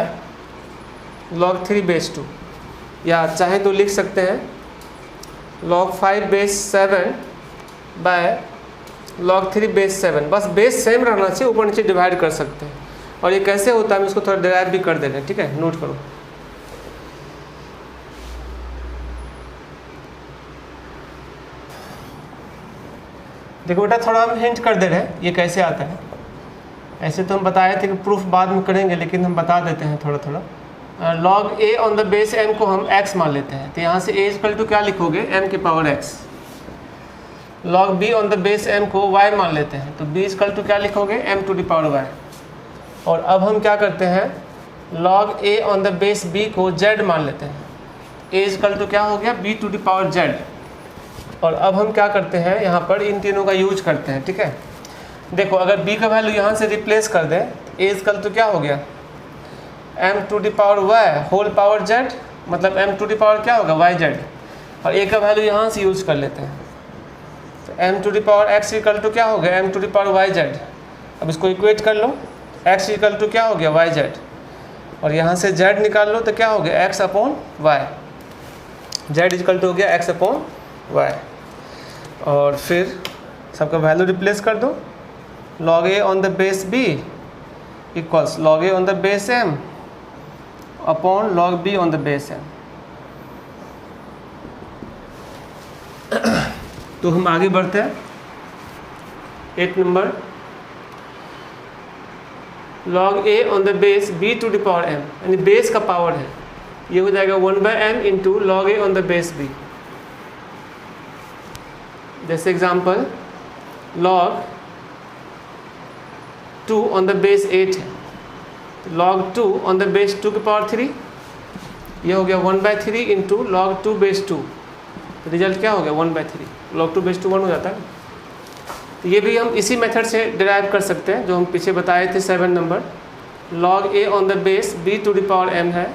log 3 base 2, या चाहे तो लिख सकते हैं log 5 base 7 by log 3 base 7। बस बेस सेम रहना चाहिए, ऊपर नीचे डिवाइड कर सकते हैं। और ये कैसे होता है हम इसको थोड़ा डिराइव भी कर दे रहे हैं, ठीक है, नोट करो। देखो बेटा, थोड़ा हम हिंट कर दे रहे हैं ये कैसे आता है। ऐसे तो हम बताए थे कि प्रूफ बाद में करेंगे, लेकिन हम बता देते हैं थोड़ा थोड़ा। log a on the base m को हम x मान लेते हैं, तो यहाँ से a इक्वल टू क्या लिखोगे, m की power x। log b on the base m को y मान लेते हैं, तो b इक्वल टू क्या लिखोगे, m to the power y। और अब हम क्या करते हैं, log a on the base b को z मान लेते हैं, a इक्वल टू क्या हो गया, b to the power z। और अब हम क्या करते हैं, यहाँ पर इन तीनों का यूज करते हैं, ठीक है। देखो, अगर b का वैल्यू यहाँ से रिप्लेस कर दें, a इक्वल तो क्या हो गया, m to the power y whole power z, मतलब m टू द पावर क्या होगा, yz। और a का वैल्यू यहाँ से यूज कर लेते हैं, तो m to the power x equal to क्या हो गया, m to the power yz। अब इसको इक्वेट कर लो, x इक्वल टू क्या हो गया, yz। और यहाँ से z निकाल लो तो क्या हो गया, x upon y। z equal to हो गया x अपॉन y। और फिर सबका वैल्यू रिप्लेस कर दो, log a on the base b equals log a on the base m upon log b on the base m। तो हम आगे बढ़ते हैं 8 number, log a on the base b to the power m, यानी base का power है, ये हो जाएगा 1/m into log a on the base b। जैसे example, log 2 on the base 8 है, तो log 2 ऑन द बेस 2 की पावर 3, ये हो गया 1/3 इंटू log 2 बेस 2। तो रिजल्ट क्या हो गया, 1/3। log 2 बेस 2 1 हो जाता है। तो ये भी हम इसी मेथड से डिराइव कर सकते हैं जो हम पीछे बताए थे 7 number. log a on the base b to the power m है,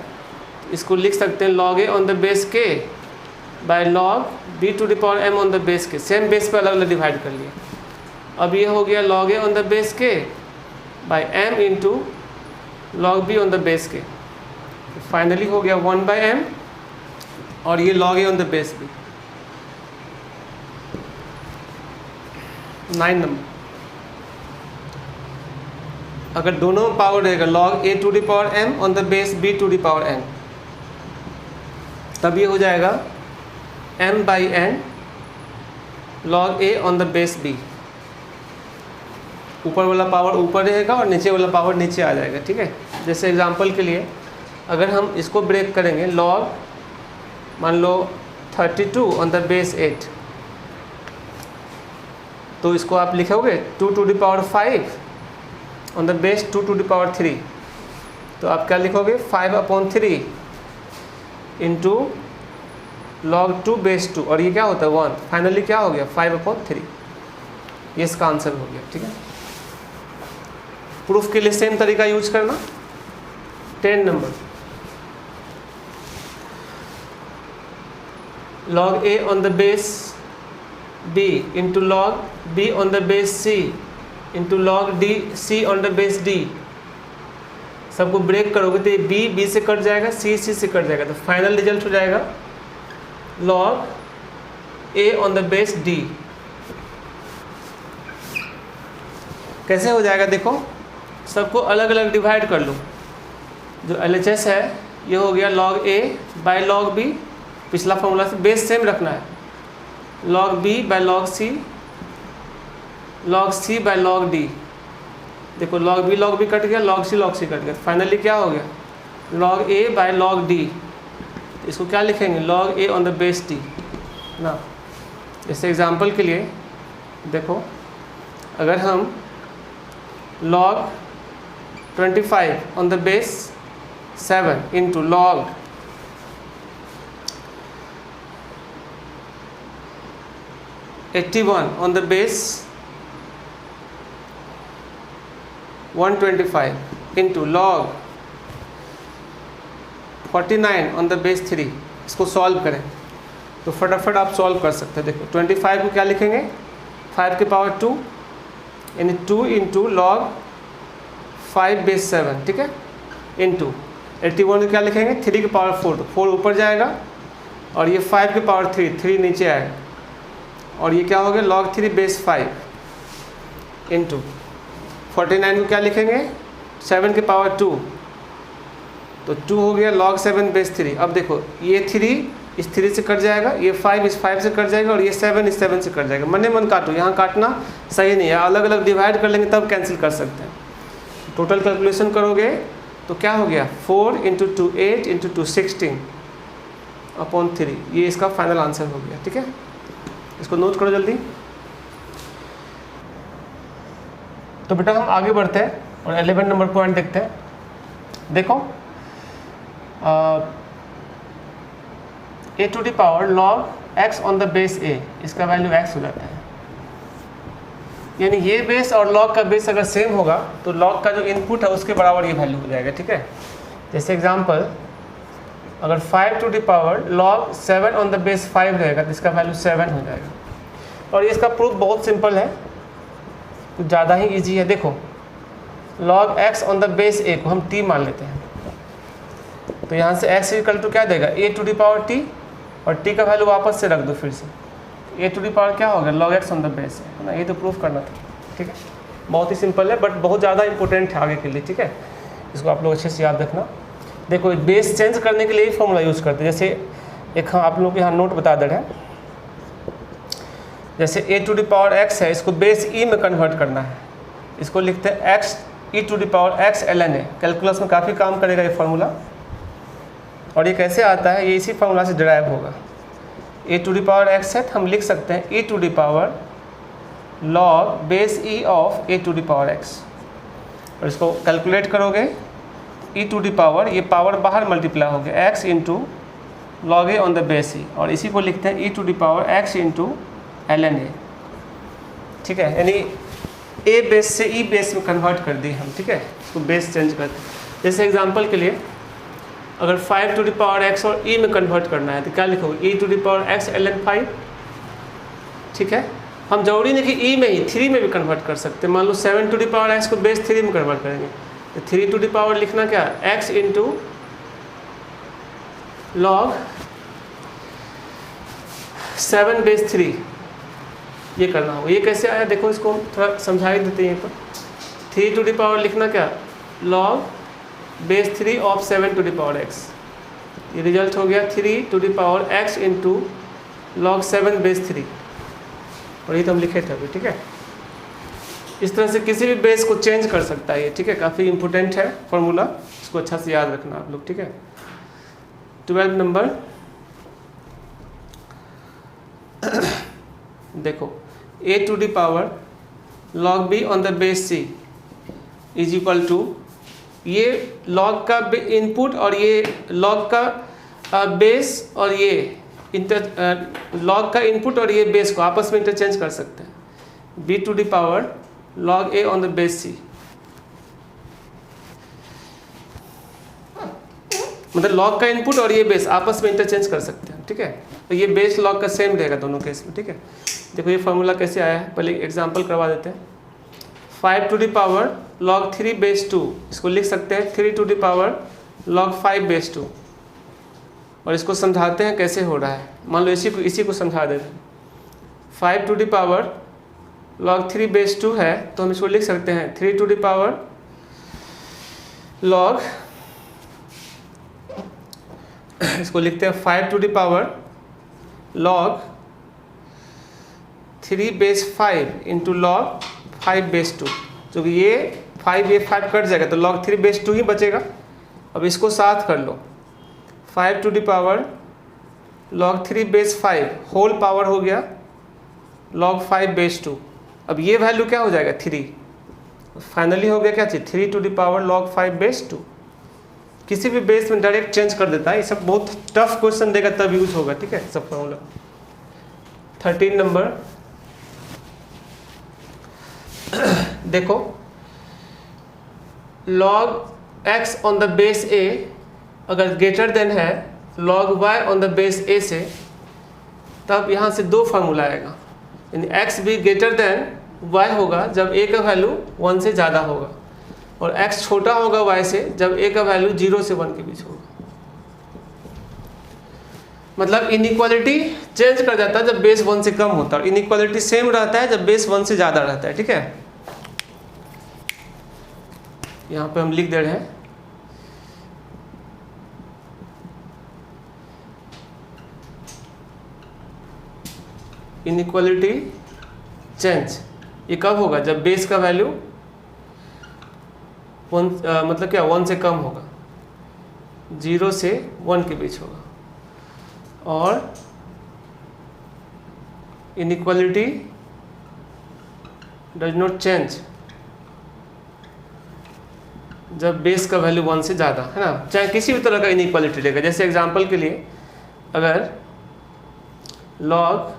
इसको लिख सकते हैं log a on the base k by log b to the power m on the base k। Same base पे अलग अलग डिवाइड कर लिए। अब ये हो गया log a on the base k by m into log b on the base k। Finally हो गया 1/m और ये log a on the base b। 9 number, अगर दोनों पावर रहेगा log a to the power m on the base b to the power n, तब ये हो जाएगा m/n log a on the base b। ऊपर वाला पावर ऊपर रहेगा और नीचे वाला पावर नीचे आ जाएगा, ठीक है। जैसे एग्जांपल के लिए अगर हम इसको ब्रेक करेंगे, log मान लो 32 ऑन द बेस 8, तो इसको आप लिखोगे 2 to the power 5 on the base 2 to the power 3। तो आप क्या लिखोगे 5/3 इंटू log 2 बेस 2 और ये क्या होता है 1, फाइनली क्या हो गया 5/3, ये इसका आंसर हो गया। ठीक है, प्रूफ के लिए सेम तरीका यूज करना। 10 number, log a on the base b into log b on the base c into log d c on the base d, सबको ब्रेक करोगे तो ये b से कट जाएगा, c से कट जाएगा, तो फाइनल रिजल्ट हो जाएगा log a on the base d। कैसे हो जाएगा देखो, सबको अलग अलग डिवाइड कर लो। जो LHS है ये हो गया log a by log b, पिछला फॉर्मूला से बेस सेम रखना है, log b by log c, log c by log d। देखो log b कट गया, log c कट गया, फाइनली क्या हो गया log a by log d। इसको क्या लिखेंगे log a on the base d ना। जैसे एग्जांपल के लिए देखो, अगर हम log 25 on the base 7 into log 81 on the base 125 into log 49 on the base 3, इसको सॉल्व करें तो फटाफट आप सॉल्व कर सकते हैं। देखो 25 को क्या लिखेंगे 5 की पावर 2 यानी 2 इंटू log 5 बेस 7, ठीक है, इंटू 81 को क्या लिखेंगे 3 की पावर 4, तो 4 ऊपर जाएगा और ये 5 की पावर 3 नीचे आएगा, और ये क्या हो गया log 3 बेस 5 इंटू 49 को क्या लिखेंगे 7 की पावर 2, तो 2 हो गया log 7 बेस 3। अब देखो ये 3 इस 3 से कट जाएगा, ये 5 इस 5 से कट जाएगा, और ये 7 इस 7 से कट जाएगा। मन मन काटो, यहाँ काटना सही नहीं है, अलग अलग डिवाइड कर लेंगे तब कैंसिल कर सकते हैं। टोटल कैलकुलेशन करोगे तो क्या हो गया 4 इंटू 2 8 इंटू 2 16/3, ये इसका फाइनल आंसर हो गया। ठीक है, इसको नोट करो जल्दी। तो बेटा हम आगे बढ़ते हैं और 11 नंबर पॉइंट देखते हैं। देखो a to the power log x on the base a, इसका वैल्यू x हो जाता है। यानी ये बेस और log का बेस अगर सेम होगा तो log का जो इनपुट है उसके बराबर ये वैल्यू हो जाएगा। ठीक है, जैसे एग्जांपल अगर 5 to the power log 7 on the base 5 रहेगा तो इसका वैल्यू 7 हो जाएगा। और इसका प्रूफ बहुत सिंपल है, कुछ ज़्यादा ही इजी है। देखो log x on the base a को हम t मान लेते हैं, तो यहाँ से x इक्वल टू क्या देगा a to the power t, और t का वैल्यू वापस से रख दो फिर से, a टू द पावर क्या होगा log x on the base है ना। ये तो प्रूफ करना था। ठीक है, बहुत ही सिंपल है बट बहुत ज़्यादा इंपॉर्टेंट है आगे के लिए। ठीक है, इसको आप लोग अच्छे से याद रखना। देखो बेस चेंज करने के लिए ही फॉर्मूला यूज़ करते हैं। जैसे एक आप लोगों को यहाँ नोट बता दे रहे हैं, जैसे a to the power x है, इसको बेस e में कन्वर्ट करना है, इसको लिखते हैं x e to the power x ln a। Calculus में काफ़ी काम करेगा ये फार्मूला, और ये कैसे आता है, ये इसी फार्मूला से डिराइव होगा। a to the power x है तो हम लिख सकते हैं e to the power log base e of a to the power x, और इसको कैलकुलेट करोगे e टू द पावर, ये पावर बाहर मल्टीप्लाई हो गया x into log a on the base e, और इसी को लिखते हैं e to the power x into ln a। ठीक है, यानी a बेस से e बेस में कन्वर्ट कर दी हम। ठीक है, इसको बेस चेंज करते हैं। जैसे एग्जांपल के लिए अगर 5 टू द पावर x और e में कन्वर्ट करना है तो क्या लिखोगे e to the power x ln 5। ठीक है, हम जरूरी नहीं कि e में ही 3 में भी कन्वर्ट कर सकते हैं। मान लो 7 टू द पावर x को बेस 3 में कन्वर्ट करेंगे तो 3 टू द पावर लिखना क्या x इंटू log 7 बेस 3, ये करना होगा। ये कैसे आया देखो, इसको थोड़ा समझा ही देते हैं। 3 टू द पावर लिखना क्या log base 3 of 7 to the power x, ये रिजल्ट हो गया 3 to the power x into log 7 base 3, और ये तो हम लिखे थे अभी। ठीक है, इस तरह से किसी भी बेस को चेंज कर सकता है ये। ठीक है, काफ़ी इंपॉर्टेंट है फॉर्मूला, इसको अच्छा से याद रखना आप लोग। ठीक है, 12 नंबर देखो a to the power log b on the base c is equal to ये लॉग का इनपुट और ये लॉग का बेस और ये लॉग का इनपुट और ये बेस को आपस में इंटरचेंज कर सकते हैं। b to the power log a on the base c, मतलब लॉग का इनपुट और ये बेस आपस में इंटरचेंज कर सकते हैं, ठीक है। तो ये बेस लॉग का सेम रहेगा दोनों केस में, ठीक है। देखो ये फार्मूला कैसे आया है, पहले एग्जांपल करवा देते हैं। 5 to the power log 3 base 2, इसको लिख सकते हैं 3 to the power log 5 base 2, और इसको समझाते हैं कैसे हो रहा है। मान लो इसी को समझा देते हैं। 5 to the power log 3 base 2 है, तो हम इसको लिख सकते हैं 3 टू द पावर log, इसको लिखते हैं 5 to the power log 3 base 5 into log 5 base 2, जो कि ये 5 कट जाएगा तो log 3 बेस 2 ही बचेगा। अब इसको साथ कर लो, 5 to the power log 3 base 5 whole power हो गया log 5 बेस 2। अब ये वैल्यू क्या हो जाएगा 3, फाइनली हो गया क्या चीज़ 3 to the power log 5 base 2। किसी भी बेस में डायरेक्ट चेंज कर देता है, ये सब बहुत टफ क्वेश्चन देगा तब यूज होगा, ठीक है सब फॉर्मूला। 13 नंबर देखो, log x on the base a अगर ग्रेटर देन है log y on the base a से, तब यहाँ से दो फार्मूला आएगा, यानी x भी ग्रेटर देन y होगा जब a का वैल्यू 1 से ज़्यादा होगा, और x छोटा होगा y से जब a का वैल्यू 0 से 1 के बीच होगा। मतलब इनइक्वालिटी चेंज कर जाता है जब बेस 1 से कम होता है, और इनइक्वालिटी सेम रहता है जब बेस 1 से ज़्यादा रहता है, ठीक है। यहाँ पे हम लिख दे रहे हैं इनइक्वालिटी चेंज, ये कब होगा जब बेस का वैल्यू 1 मतलब क्या 1 से कम होगा, 0 से 1 के बीच होगा। और इनइक्वालिटी डज नॉट चेंज जब बेस का वैल्यू 1 से ज़्यादा है ना, चाहे किसी भी तरह का इनइक्वालिटी रहेगा। जैसे एग्जांपल के लिए अगर log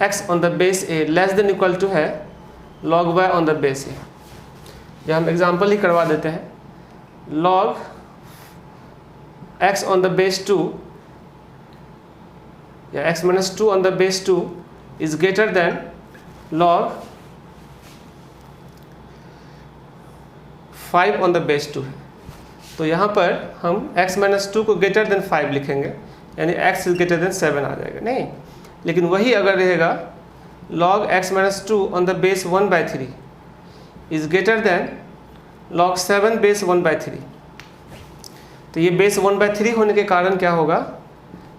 x on the base a less than equal to है log y on the base a, यह हम एग्जांपल ही करवा देते हैं। log x on the base 2 या x minus 2 on the base 2 is greater than log 5 on the base 2 है, तो यहाँ पर हम x माइनस 2 को ग्रेटर देन 5 लिखेंगे, यानी x इज ग्रेटर देन 7 आ जाएगा। नहीं, लेकिन वही अगर रहेगा log x minus 2 on the base 1/3 is greater than log 7 base 1/3, तो ये बेस 1/3 होने के कारण क्या होगा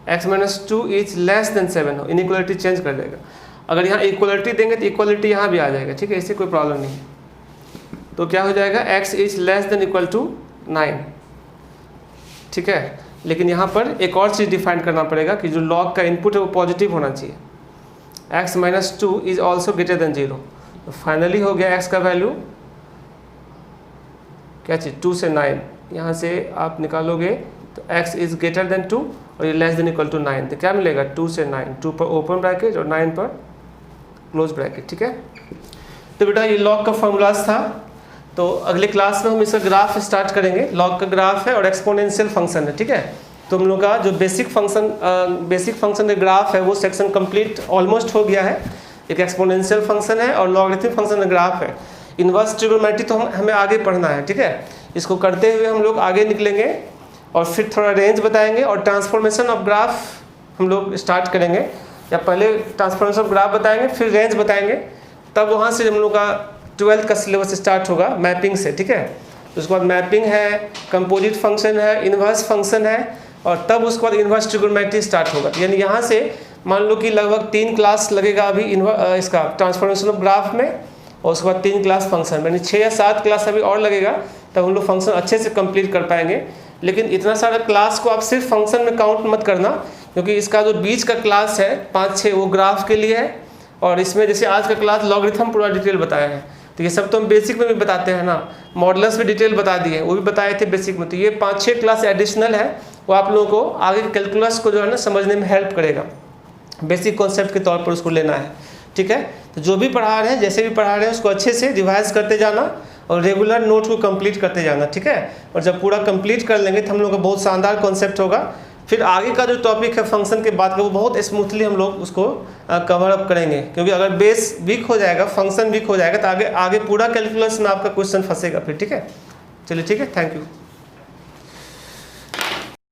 x minus 2 is less then 7 हो, इनइक्वालिटी चेंज कर देगा। अगर यहाँ इक्वलिटी देंगे तो इक्वलिटी यहाँ भी आ जाएगा, ठीक है, इससे कोई प्रॉब्लम नहीं है। तो क्या हो जाएगा x is less than equal to 9, ठीक है। लेकिन यहाँ पर एक और चीज़ डिफाइन करना पड़ेगा कि जो log का इनपुट है वो पॉजिटिव होना चाहिए। x minus 2 is also greater than 0, तो फाइनली हो गया x का वैल्यू क्या चीज़ 2 से 9, यहाँ से आप निकालोगे तो x इज ग्रेटर देन 2 और ये लेस देन इक्वल टू 9, तो क्या मिलेगा 2 से 9, 2 पर ओपन ब्रैकेट और 9 पर क्लोज ब्रैकेट, ठीक है। तो बेटा ये log का फॉर्मूलाज था। तो अगले क्लास में हम इसका ग्राफ स्टार्ट करेंगे। log का ग्राफ है और एक्सपोनेंशियल फंक्शन है, ठीक है। तो हम लोग का जो बेसिक फंक्शन का ग्राफ है वो सेक्शन कंप्लीट ऑलमोस्ट हो गया है। एक एक्सपोनेंशियल फंक्शन है और लॉगरिथमिक फंक्शन का ग्राफ है। इनवर्स ट्रिगोनोमेट्री तो हमें आगे पढ़ना है, ठीक है। इसको करते हुए हम लोग आगे निकलेंगे और फिर थोड़ा रेंज बताएंगे और ट्रांसफॉर्मेशन ऑफ ग्राफ हम लोग स्टार्ट करेंगे, या पहले ट्रांसफॉर्मेशन ऑफ ग्राफ बताएंगे फिर रेंज बताएंगे, तब वहाँ से हम लोग का 12th का सिलेबस स्टार्ट होगा मैपिंग से, ठीक है। उसके बाद मैपिंग है, कंपोजिट फंक्शन है, इन्वर्स फंक्शन है, और तब उसके बाद इन्वर्स ट्रिगोनोमेट्री स्टार्ट होगा। यानी यहाँ से मान लो कि लगभग 3 क्लास लगेगा अभी इसका ट्रांसफॉर्मेशन ऑफ ग्राफ में, और उसके बाद 3 क्लास फंक्शन, यानी 6 या 7 क्लास अभी और लगेगा, तब हम लोग फंक्शन अच्छे से कंप्लीट कर पाएंगे। लेकिन इतना सारा क्लास को आप सिर्फ फंक्शन में काउंट मत करना, क्योंकि इसका जो बीच का क्लास है 5-6 वो ग्राफ के लिए है, और इसमें जैसे आज का क्लास लॉगरिथम पूरा डिटेल बताया है, तो ये सब तो हम बेसिक में भी बताते हैं ना, मॉडल्स भी डिटेल बता दिए, वो भी बताए थे बेसिक में। तो ये 5-6 क्लास एडिशनल है, वो आप लोगों को आगे कैलकुलस को जो है ना समझने में हेल्प करेगा, बेसिक कॉन्सेप्ट के तौर पर उसको लेना है, ठीक है। तो जो भी पढ़ा रहे हैं, जैसे भी पढ़ा रहे हैं, उसको अच्छे से रिवाइज करते जाना और रेगुलर नोट को कंप्लीट करते जाना, ठीक है। और जब पूरा कंप्लीट कर लेंगे तो हम लोग का बहुत शानदार कॉन्सेप्ट होगा। फिर आगे का जो टॉपिक है फंक्शन के बाद का, वो बहुत स्मूथली हम लोग उसको कवर अप करेंगे, क्योंकि अगर बेस वीक हो जाएगा, फंक्शन वीक हो जाएगा, तो आगे पूरा कैलकुलस में आपका क्वेश्चन फंसेगा फिर, ठीक है। चलिए ठीक है, थैंक यू।